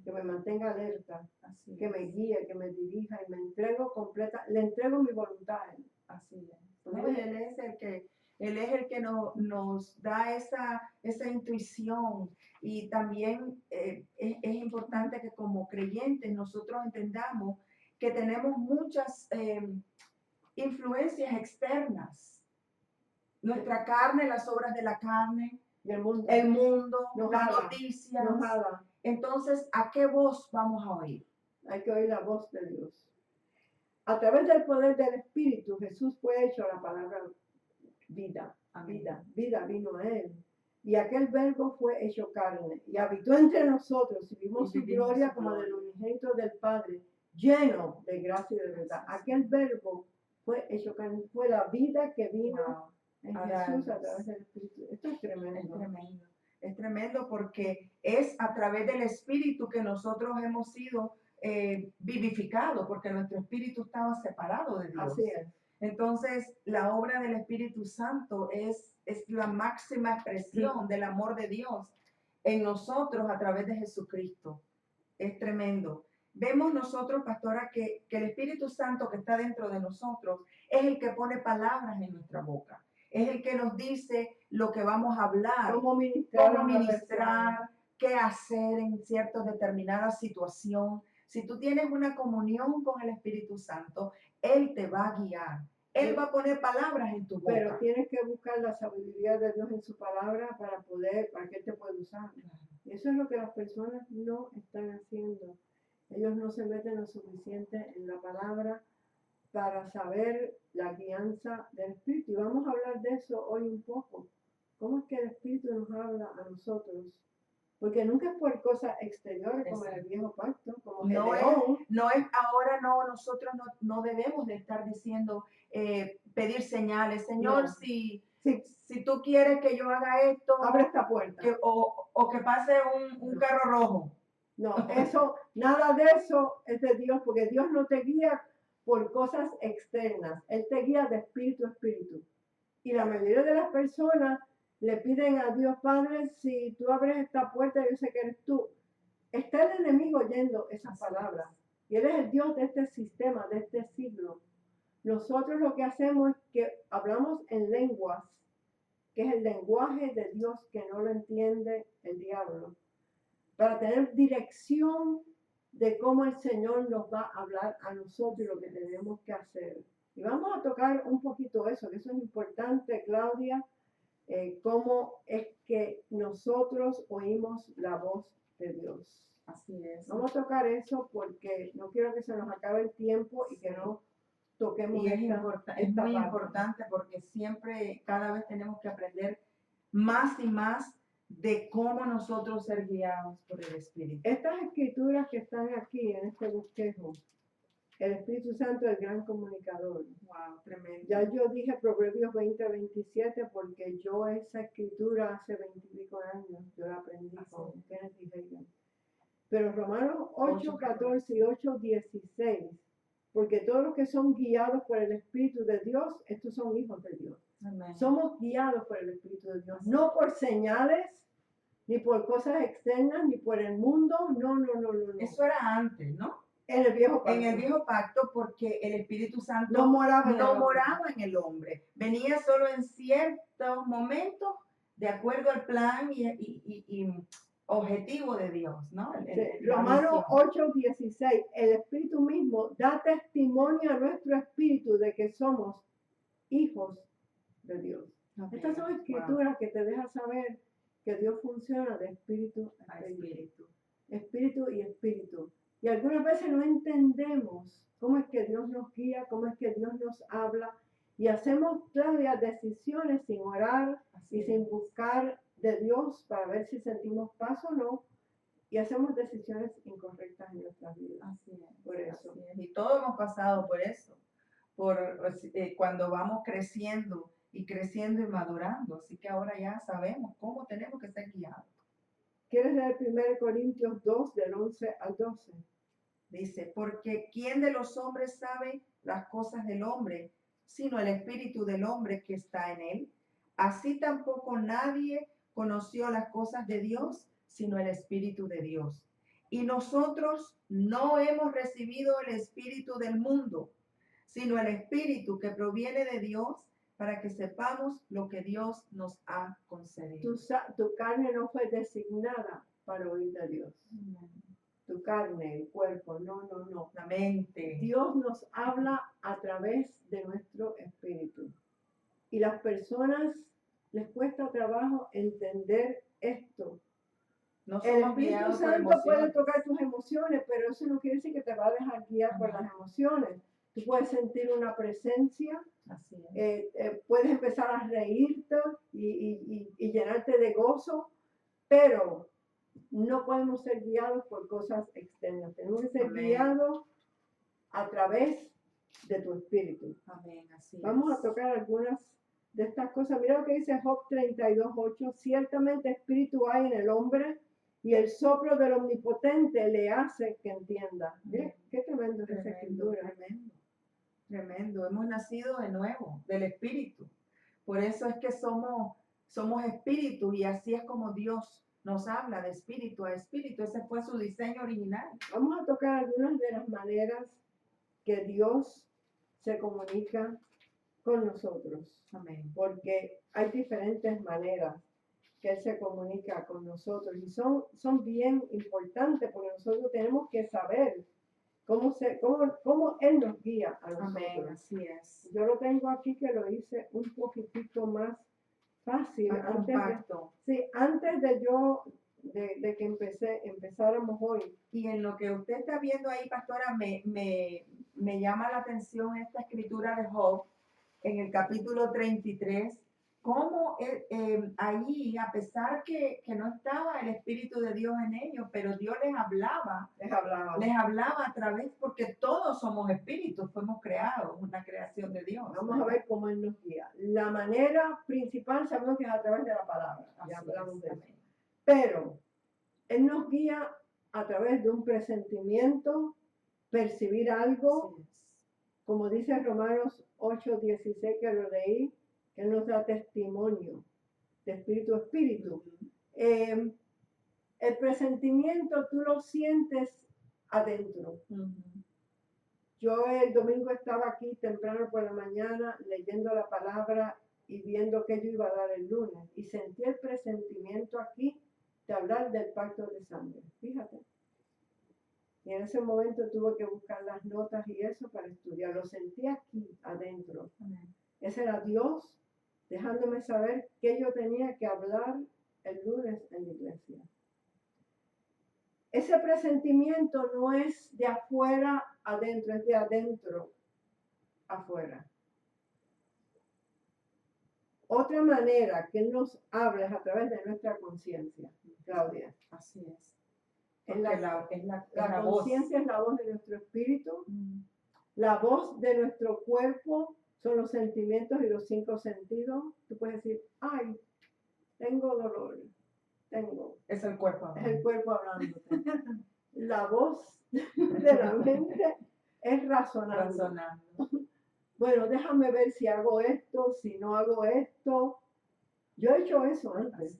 que me mantenga alerta, Así que es. me guíe, que me dirija y me entrego completa, le entrego mi voluntad a Él. Así es. No, él es el que nos da esa intuición y también es importante que como creyentes nosotros entendamos que tenemos muchas influencias externas. Nuestra carne, las obras de la carne, Y el mundo, las noticias. Entonces, ¿a qué voz vamos a oír? Hay que oír la voz de Dios. A través del poder del Espíritu, Jesús fue hecho la palabra vida. Vida vino a Él. Y aquel verbo fue hecho carne y habitó entre nosotros y vimos su gloria como del unigénito del Padre, lleno de gracia y de verdad. Aquel verbo fue hecho carne, fue la vida que vino en Jesús a través del Espíritu. Esto es tremendo. Es tremendo. Es tremendo porque es a través del Espíritu que nosotros hemos sido vivificados, porque nuestro espíritu estaba separado de Dios. Así es. Entonces, la obra del Espíritu Santo es la máxima expresión del amor de Dios en nosotros a través de Jesucristo. Es tremendo. Vemos nosotros, pastora, que el Espíritu Santo que está dentro de nosotros es el que pone palabras en nuestra boca. Es el que nos dice lo que vamos a hablar, Cómo ministrar, cómo a una persona. ministrar, qué hacer en cierta determinada situación. Si tú tienes una comunión con el Espíritu Santo, Él te va a guiar. Él va a poner palabras en tu boca. Pero tienes que buscar la sabiduría de Dios en su palabra para que Él te pueda usar. Y eso es lo que las personas no están haciendo. Ellos no se meten lo suficiente en la palabra para saber la guianza del Espíritu. Y vamos a hablar de eso hoy un poco. ¿Cómo es que el Espíritu nos habla a nosotros? Porque nunca es por cosas exteriores como en el viejo pacto, como Gedeón. No es ahora, no, nosotros no debemos de estar diciendo, pedir señales. Señor, No. si tú quieres que yo haga esto, abre esta puerta. O que pase un carro rojo. No, eso, nada de eso es de Dios, porque Dios no te guía por cosas externas. Él te guía de espíritu a espíritu. Y la mayoría de las personas le piden a Dios, Padre, si tú abres esta puerta, yo sé que eres tú. Está el enemigo oyendo esas palabras. Y Él es el Dios de este sistema, de este siglo. Nosotros lo que hacemos es que hablamos en lenguas, que es el lenguaje de Dios que no lo entiende el diablo, para tener dirección de cómo el Señor nos va a hablar a nosotros y lo que tenemos que hacer. Y vamos a tocar un poquito eso, que eso es importante, Claudia, cómo es que nosotros oímos la voz de Dios. Así es. Vamos a tocar eso porque no quiero que se nos acabe el tiempo y que no toquemos y es muy parte. importante porque siempre, cada vez tenemos que aprender más y más de cómo nosotros ser guiados por el Espíritu. Estas escrituras que están aquí en este bosquejo, el Espíritu Santo es el gran comunicador. Wow, tremendo. Ya yo dije Proverbios 20:27 porque yo esa escritura hace 20 y pico años, yo la aprendí con Kenneth y Hagin. Pero Romanos 8:14 y 8:16, porque todos los que son guiados por el Espíritu de Dios, estos son hijos de Dios. Amén. Somos guiados por el Espíritu de Dios, no por señales, ni por cosas externas, ni por el mundo, no. Eso era antes, ¿no? En el viejo pacto. En el viejo pacto, porque el Espíritu Santo no moraba en el hombre. Venía solo en ciertos momentos, de acuerdo al plan y objetivo de Dios, ¿no? Romanos 8:16, el Espíritu mismo da testimonio a nuestro espíritu de que somos hijos de Dios. Okay. Estas son escrituras que te dejan saber que Dios funciona de espíritu a espíritu. Espíritu y espíritu. Y algunas veces no entendemos cómo es que Dios nos guía, cómo es que Dios nos habla, y hacemos todavía decisiones sin orar y sin buscar de Dios para ver si sentimos paz o no, y hacemos decisiones incorrectas en nuestras vidas. Así es. Por eso. Así es. Y todos hemos pasado por eso, cuando vamos creciendo y madurando. Así que ahora ya sabemos cómo tenemos que ser guiados. ¿Quieres leer 1 Corintios 2, del 11 al 12? Dice, porque ¿quién de los hombres sabe las cosas del hombre, sino el espíritu del hombre que está en él? Así tampoco nadie conoció las cosas de Dios, sino el Espíritu de Dios. Y nosotros no hemos recibido el espíritu del mundo, sino el Espíritu que proviene de Dios, para que sepamos lo que Dios nos ha concedido. Tu carne no fue designada para oír de Dios. Tu carne, el cuerpo, no. La mente. Dios nos habla a través de nuestro espíritu. Y las personas les cuesta trabajo entender esto. El Espíritu Santo puede tocar tus emociones, pero eso no quiere decir que te va a dejar guiar por las emociones. Tú puedes sentir una presencia, puedes empezar a reírte y llenarte de gozo, pero no podemos ser guiados por cosas externas. Tenemos que ser guiados a través de tu espíritu. Amén. Así Vamos a tocar algunas de estas cosas. Mira lo que dice Job 32:8. Ciertamente espíritu hay en el hombre y el soplo del Omnipotente le hace que entienda. Mira, qué tremendo es esa Tremendo, escritura. tremendo, tremendo. Hemos nacido de nuevo, del Espíritu. Por eso es que somos espíritu y así es como Dios nos habla de espíritu a espíritu. Ese fue su diseño original. Vamos a tocar algunas de las maneras que Dios se comunica con nosotros, Amén. porque hay diferentes maneras que Él se comunica con nosotros y son bien importantes porque nosotros tenemos que saber cómo Él nos guía a Amén, nosotros. así es. Yo lo tengo aquí que lo hice un poquitito más fácil Más compacto. antes de que empezáramos hoy. Y en lo que usted está viendo ahí, pastora, me llama la atención esta escritura de Job en el capítulo 33, cómo allí, a pesar que no estaba el Espíritu de Dios en ellos, pero Dios les hablaba a través, porque todos somos espíritus, fuimos creados, una creación de Dios. Vamos a ver cómo Él nos guía. La manera principal sabemos que es a través de la palabra. Ya hablamos de eso. Pero Él nos guía a través de un presentimiento, percibir algo, como dice Romanos 8:16 que lo leí, que Él nos da testimonio de espíritu a espíritu. El presentimiento tú lo sientes adentro. Yo el domingo estaba aquí temprano por la mañana leyendo la palabra y viendo qué yo iba a dar el lunes y sentí el presentimiento aquí de hablar del pacto de sangre, fíjate. Y en ese momento tuve que buscar las notas y eso para estudiar. Lo sentí aquí adentro. Amén. Ese era Dios dejándome saber qué yo tenía que hablar el lunes en la iglesia. Ese presentimiento no es de afuera adentro, es de adentro afuera. Otra manera que Él nos habla es a través de nuestra conciencia, Claudia. Así es. La voz. conciencia es la voz de nuestro espíritu. La voz de nuestro cuerpo son los sentimientos y los 5 sentidos. Tú puedes decir, ay, tengo dolor. Es el cuerpo hablando. Es el cuerpo hablándote. La voz de la mente es razonando. Bueno, déjame ver si hago esto, si no hago esto. Yo he hecho eso antes.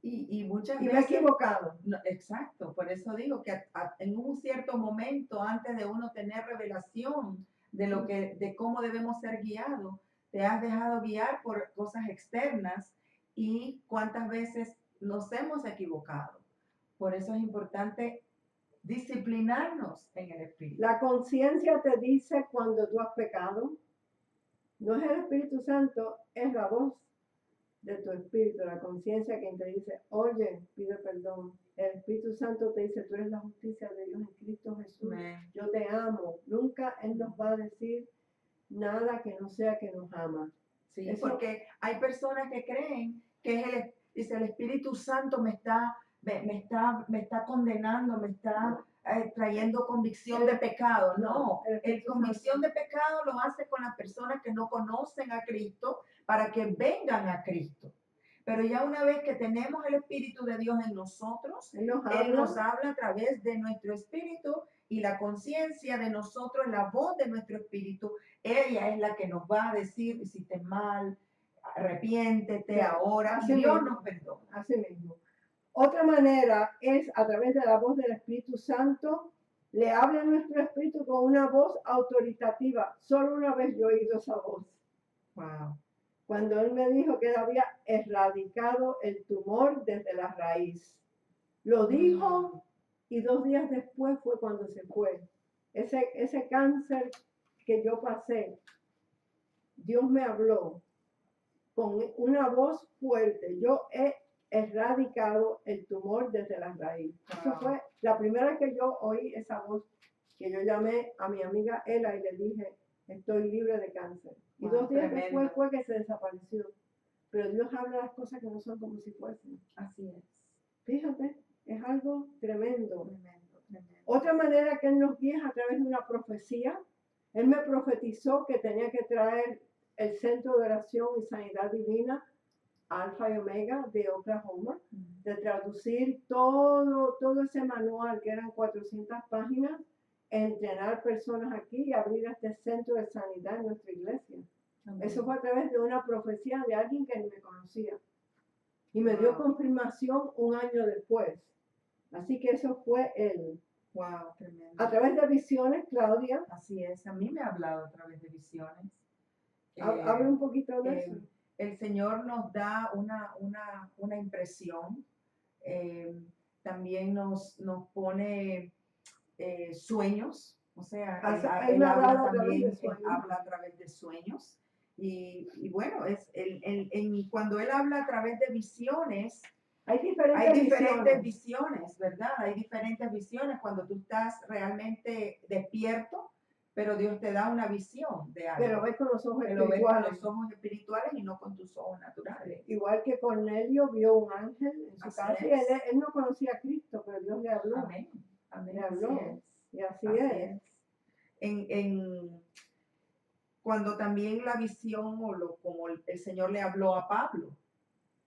Y muchas y veces... me he equivocado. No, exacto, por eso digo que en un cierto momento, antes de uno tener revelación de cómo debemos ser guiados, te has dejado guiar por cosas externas y cuántas veces nos hemos equivocado. Por eso es importante disciplinarnos en el espíritu. La conciencia te dice cuando tú has pecado. No es el Espíritu Santo, es la voz de tu espíritu, la conciencia quien te dice, oye, pide perdón. El Espíritu Santo te dice, tú eres la justicia de Dios en Cristo Jesús. Amén. Yo te amo. Nunca Él nos va a decir nada que no sea que nos ama. Sí, porque hay personas que creen que es el Espíritu Santo me está condenando, me está trayendo convicción de pecado. No, el convicción de pecado lo hace con las personas que no conocen a Cristo para que vengan a Cristo. Pero ya una vez que tenemos el Espíritu de Dios en nosotros, Él nos habla a través de nuestro espíritu y la conciencia de nosotros, la voz de nuestro espíritu, ella es la que nos va a decir, hiciste mal, arrepiéntete sí, ahora, y Dios nos perdona. Así mismo. Otra manera es a través de la voz del Espíritu Santo, le habla a nuestro espíritu con una voz autoritativa. Solo una vez yo he oído esa voz. Wow. Cuando Él me dijo que Él había erradicado el tumor desde la raíz. Lo dijo y 2 días después fue cuando se fue. Ese cáncer que yo pasé, Dios me habló con una voz fuerte. Yo he erradicado el tumor desde la raíz. Wow. Eso fue la primera vez que yo oí esa voz, que yo llamé a mi amiga Ela y le dije, estoy libre de cáncer. Y wow, 2 días después fue que se desapareció. Pero Dios habla las cosas que no son como si fuesen. Así es. Fíjate, es algo tremendo. Tremendo. Otra manera que Él nos guía es a través de una profecía. Él me profetizó que tenía que traer el Centro de Oración y Sanidad Divina, Alfa y Omega de Oklahoma, de traducir todo ese manual, que eran 400 páginas, entrenar personas aquí y abrir este centro de sanidad en nuestra iglesia. Eso fue a través de una profecía de alguien que ni me conocía. Y me dio confirmación un año después. Así que eso fue él. Wow, tremendo. A través de visiones, Claudia. Así es, a mí me ha hablado a través de visiones. Habla un poquito de eso. El Señor nos da una impresión, también nos pone sueños, o sea, él habla también, habla a través de sueños. Y bueno, cuando él habla a través de visiones, hay diferentes visiones, ¿verdad? Hay diferentes visiones cuando tú estás realmente despierto, pero Dios te da una visión de algo. Pero ves con los ojos espirituales. Ves con los ojos espirituales y no con tus ojos naturales. Igual que Cornelio vio un ángel en su casa y él no conocía a Cristo, pero Dios le habló. Amén. Amén. Le habló. Y así es. Cuando también la visión como el Señor le habló a Pablo,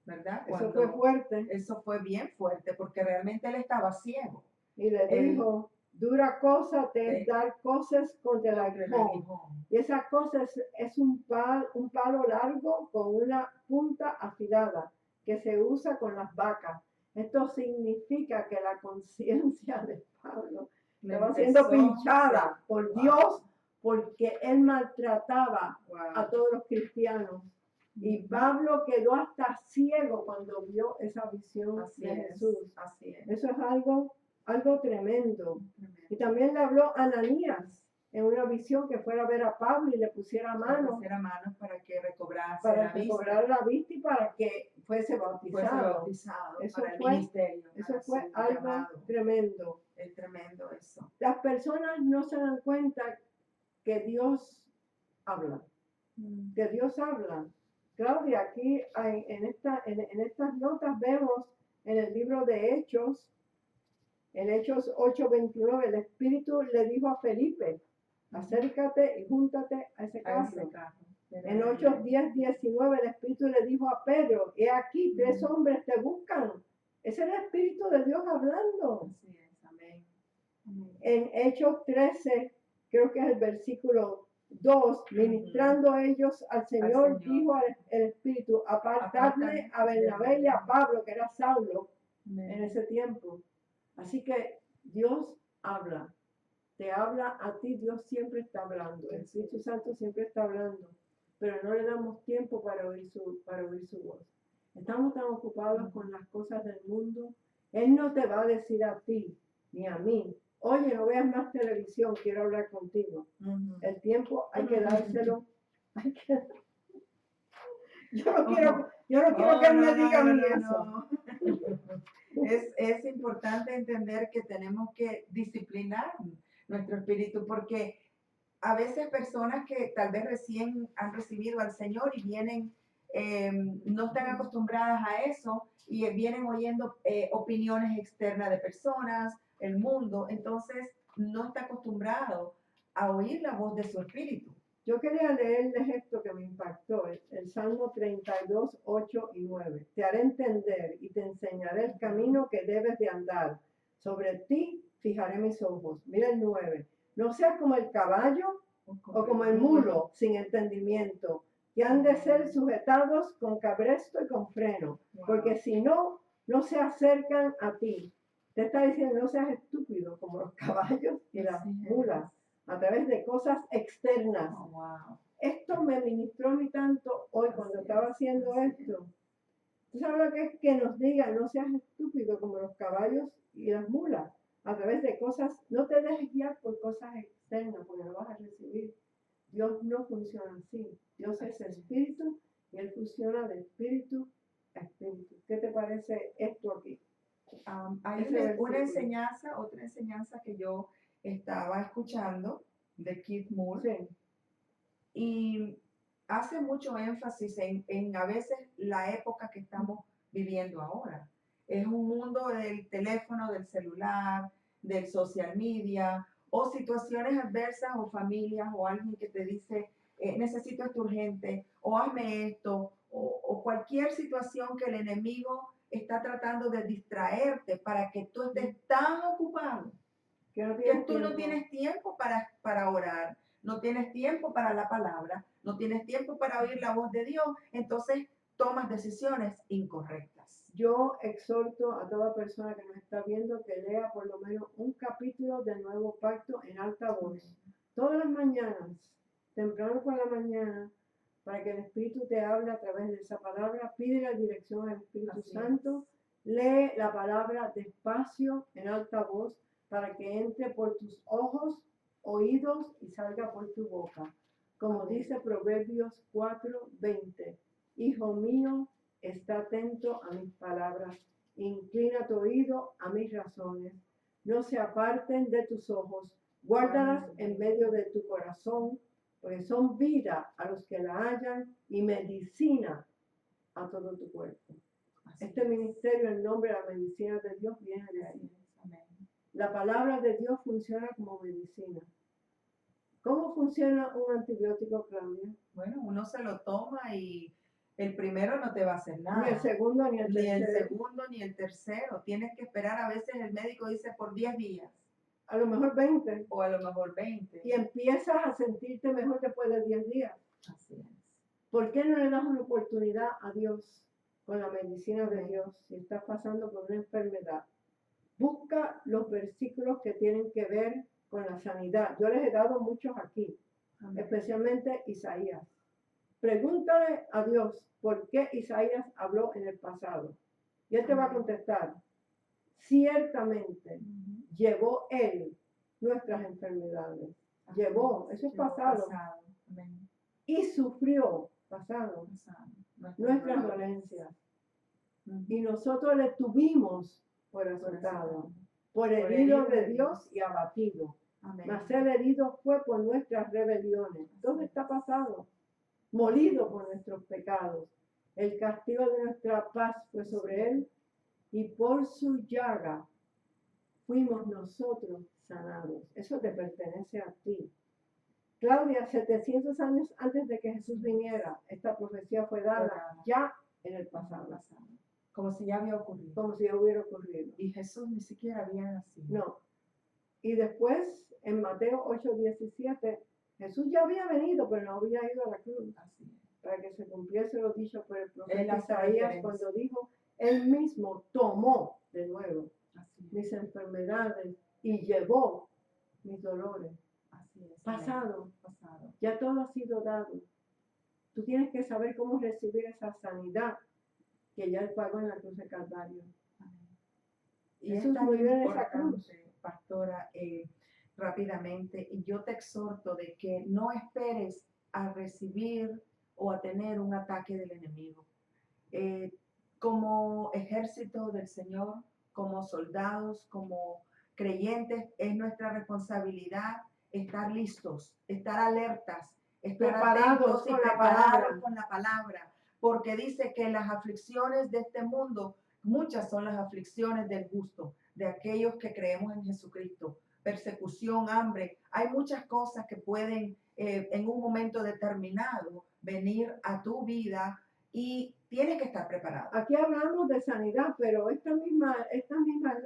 ¿verdad? Eso fue fuerte. Eso fue bien fuerte porque realmente él estaba ciego. Y le dijo, dura cosa te es dar cosas contra el aguijón. Y esa cosa es un palo largo con una punta afilada que se usa con las vacas. Esto significa que la conciencia de Pablo estaba siendo pinchada por Dios porque él maltrataba a todos los cristianos. Y Pablo quedó hasta ciego cuando vio esa visión de Jesús. Así es. Eso es algo tremendo. Y también le habló a Ananías en una visión que fuera a ver a Pablo y le pusiera manos para que recobrase la vista y para que fuese bautizado. Eso para fue, el ministerio. Eso fue algo tremendo. Es tremendo eso. Las personas no se dan cuenta que Dios habla. Que Dios habla. Claudia, aquí en estas notas vemos en el libro de Hechos, en Hechos 8:29, el Espíritu le dijo a Felipe, acércate y júntate a ese carro. En Hechos 10:19, el Espíritu le dijo a Pedro, he aquí, 3 hombres te buscan. Ese es el Espíritu de Dios hablando. Así es, amén. En Hechos 13, creo que es el versículo 2, ministrando ellos al Señor, dijo el Espíritu, apartadme a Bernabé y a Pablo, que era Saulo en ese tiempo. Así que Dios habla, te habla a ti, Dios siempre está hablando, el Espíritu Santo siempre está hablando, pero no le damos tiempo para oír su voz. Estamos tan ocupados con las cosas del mundo. Él no te va a decir a ti ni a mí, oye, no veas más televisión, quiero hablar contigo. El tiempo hay que dárselo. Yo no quiero que él me diga a mí eso. Es importante entender que tenemos que disciplinar nuestro espíritu porque a veces personas que tal vez recién han recibido al Señor y vienen, no están acostumbradas a eso y vienen oyendo opiniones externas de personas, el mundo, entonces no está acostumbrado a oír la voz de su espíritu. Yo quería leerles esto que me impactó, el Salmo 32, 8 y 9. Te haré entender y te enseñaré el camino que debes de andar. Sobre ti fijaré mis ojos. Mira el 9. No seas como el caballo o como el mulo sin entendimiento, que han de ser sujetados con cabresto y con freno, porque si no, no se acercan a ti. Te está diciendo, no seas estúpido como los caballos y las mulas, a través de cosas externas. Esto me ministró a mí tanto hoy cuando estaba haciendo esto. ¿Tú sabes lo que es que nos digan, no seas estúpido como los caballos y las mulas? A través de cosas, no te dejes guiar por cosas externas, porque no vas a recibir. Dios no funciona así. Dios es espíritu y Él funciona de espíritu a espíritu. ¿Qué te parece esto aquí? Hay otra enseñanza que yo estaba escuchando de Keith Moore, y hace mucho énfasis en a veces la época que estamos viviendo ahora. Es un mundo del teléfono, del celular, del social media, o situaciones adversas o familias o alguien que te dice necesito esto urgente, o hazme esto, o cualquier situación que el enemigo está tratando de distraerte para que tú estés tan ocupado Que no que tienes tú no tiempo. tienes tiempo para orar, no tienes tiempo para la palabra, no tienes tiempo para oír la voz de Dios, entonces tomas decisiones incorrectas. Yo exhorto a toda persona que nos está viendo que lea por lo menos un capítulo del Nuevo Pacto en alta voz. Todas las mañanas, temprano por la mañana, para que el Espíritu te hable a través de esa palabra. Pide la dirección al Espíritu Así Santo. Lee la palabra despacio en alta voz para que entre por tus ojos, oídos y salga por tu boca. Como Amén. dice Proverbios 4:20. Hijo mío, está atento a mis palabras. Inclina tu oído a mis razones. No se aparten de tus ojos. Guárdalas en medio de tu corazón, porque son vida a los que la hallan y medicina a todo tu cuerpo. Así Este es. ministerio, en nombre de la medicina de Dios, viene de Así ahí. es. Amén. La palabra de Dios funciona como medicina. ¿Cómo funciona un antibiótico, Claudia? Bueno, uno se lo toma y el primero no te va a hacer Ni el nada. segundo ni el Ni el tercero. segundo ni el tercero. Tienes que esperar, a veces el médico dice por 10 días A lo mejor 20. o a lo mejor 20. Y empiezas a sentirte mejor después de 10 días. Así es. ¿Por qué no le das una oportunidad a Dios con la medicina de Amén. Dios si estás pasando por una enfermedad? Busca los versículos que tienen que ver con la sanidad. Yo les he dado muchos aquí, Amén. especialmente Isaías. Pregúntale a Dios por qué Isaías habló en el pasado. Y él te va a contestar. Ciertamente Ujú. llevó él nuestras enfermedades. Así Llevó, eso es Llevó pasado. Amén. Y sufrió, pasado, Pasado. nuestras dolencias. Ujú. Y nosotros le tuvimos por Por azotado, azotado. por herido de Dios y abatido. Amén. Mas el herido fue por nuestras rebeliones. ¿Dónde está pasado? Molido por nuestros pecados. El castigo de nuestra paz fue sobre él, y por su llaga fuimos nosotros sanados. Eso te pertenece a ti. Claudia, 700 años antes de que Jesús viniera, esta profecía fue dada ya en el pasado, Como si ya había ocurrido. como si ya hubiera ocurrido. Y Jesús ni siquiera había nacido. No. Y después, en Mateo 8:17, Jesús ya había venido, pero no había ido a la cruz, Así es. para que se cumpliese lo dicho por el Él profeta hace Isaías referencia. cuando dijo, él mismo tomó de nuevo Así es. mis enfermedades y llevó mis dolores. Así es. Pasado, Pasado. ya todo ha sido dado. Tú tienes que saber cómo recibir esa sanidad que ya él pagó en la cruz de Calvario. Amén. Y Jesús es tan murió en esa cruz. importante, pastora, rápidamente, y yo te exhorto de que no esperes a recibir o a tener un ataque del enemigo. Como ejército del Señor, como soldados, como creyentes, es nuestra responsabilidad estar listos, estar alertas, estar Preparados atentos y con la preparados palabra. con la palabra, porque dice que las aflicciones de este mundo, muchas son las aflicciones del justo, de aquellos que creemos en Jesucristo. Persecución, hambre, hay muchas cosas que pueden en un momento determinado venir a tu vida y tienes que estar preparado. Aquí hablamos de sanidad, pero estas mismas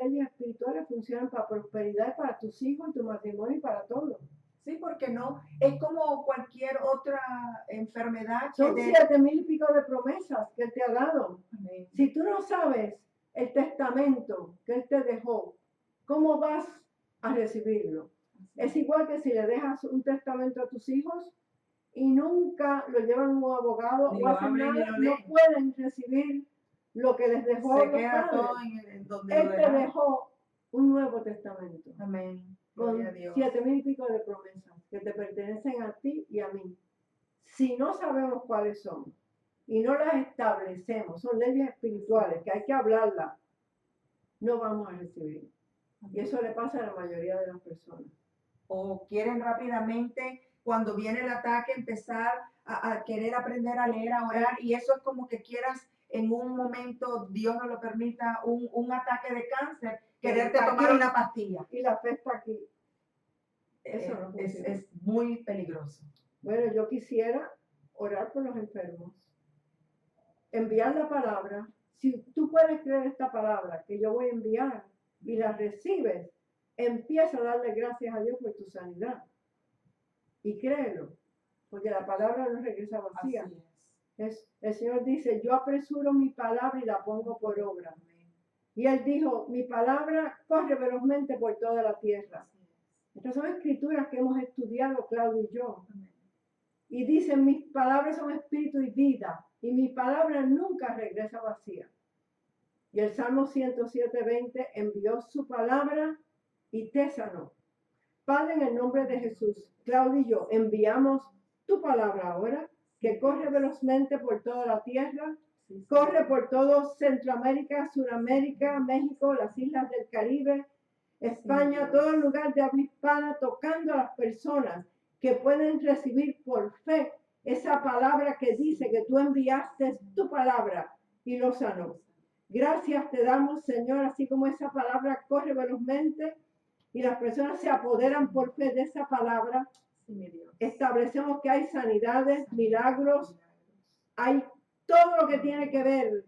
leyes espirituales funcionan para prosperidad, para tus hijos, tu matrimonio y para todo. Sí, porque no, es como cualquier otra enfermedad. Son 7,000 y pico de promesas que él te ha dado. Amén. Si tú no sabes el testamento que él te dejó, ¿cómo vas a recibirlo? Es igual que si le dejas un testamento a tus hijos y nunca lo llevan a un abogado Ni o lo hacen abren ni nada, lo no leen. pueden recibir lo que les dejó Se los queda padres. todo en donde Él lo te dejaron. dejó un nuevo testamento Amén. con Gloria a Dios. 7,000 y pico de promesas que te pertenecen a ti y a mí. Si no sabemos cuáles son y no las establecemos, son leyes espirituales que hay que hablarlas, no vamos a recibir. Y eso le pasa a la mayoría de las personas. O quieren rápidamente, cuando viene el ataque, empezar a querer aprender a leer, a orar, y eso es como que quieras en un momento, Dios no lo permita, un ataque de cáncer, quererte tomar una pastilla. Y la fe está aquí. Eso no funciona. Es muy peligroso. Bueno, yo quisiera orar por los enfermos, enviar la palabra. Si tú puedes creer esta palabra que yo voy a enviar y la recibes, empieza a darle gracias a Dios por tu sanidad. Y créelo, porque la palabra no regresa vacía. Así es. El Señor dice, yo apresuro mi palabra y la pongo por obra. Y Él dijo, mi palabra corre velozmente por toda la tierra. Así es. Estas son escrituras que hemos estudiado, Claudio y yo. Amén. Y dicen, mis palabras son espíritu y vida, y mi palabra nunca regresa vacía. Y el Salmo 107:20 envió su palabra y te sanó. Padre, en el nombre de Jesús, Claudio y yo enviamos tu palabra ahora, que corre velozmente por toda la tierra, corre por todo Centroamérica, Suramérica, México, las islas del Caribe, España, todo el lugar de habla hispana, tocando a las personas que pueden recibir por fe esa palabra que dice que tú enviaste tu palabra y lo sanó. Gracias te damos, Señor, así como esa palabra corre velozmente y las personas se apoderan por fe de esa palabra. Sí, mi Dios. Establecemos que hay sanidades, milagros, hay todo lo que tiene que ver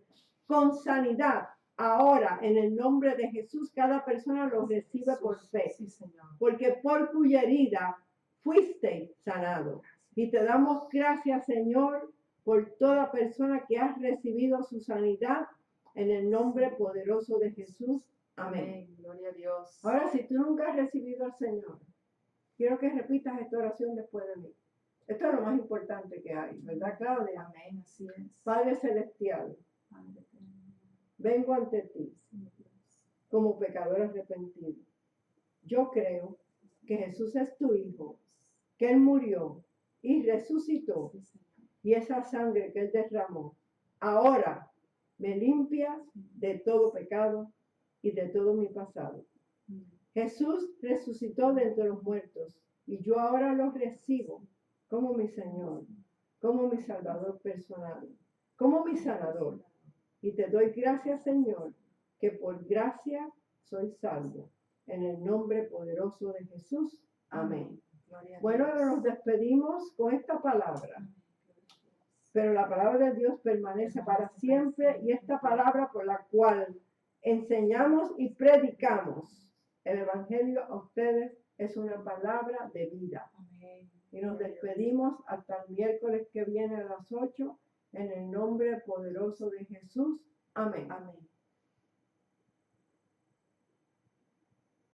con sanidad. Ahora, en el nombre de Jesús, cada persona lo recibe por fe, Sí, Señor. porque por cuya herida fuiste sanado. Y te damos gracias, Señor, por toda persona que ha recibido su sanidad en el nombre poderoso de Jesús. Amén. Gloria a Dios. Ahora, si tú nunca has recibido al Señor, quiero que repitas esta oración después de mí. Esto es lo más importante que hay, ¿verdad, Claudia? Amén, así es. Padre Celestial, Padre eterno. vengo ante ti Sí, mi Dios. como pecador arrepentido. Yo creo que Jesús es tu Hijo, que Él murió y resucitó, Sí, Señor. y esa sangre que Él derramó, ahora me limpia de todo pecado y de todo mi pasado. Amén. Jesús resucitó de entre los muertos y yo ahora lo recibo como mi Señor, como mi Salvador personal, como mi sanador. Y te doy gracias, Señor, que por gracia soy salvo. En el nombre poderoso de Jesús. Amén. Gloria a Bueno, Dios. ahora nos despedimos con esta palabra. Amén. Gloria a Dios. Pero la palabra de Dios permanece para siempre y esta palabra por la cual enseñamos y predicamos el Evangelio a ustedes es una palabra de vida. Amén. Y nos Gloria a Dios. despedimos hasta el miércoles que viene a las 8 en el nombre poderoso de Jesús. Amén. Amén.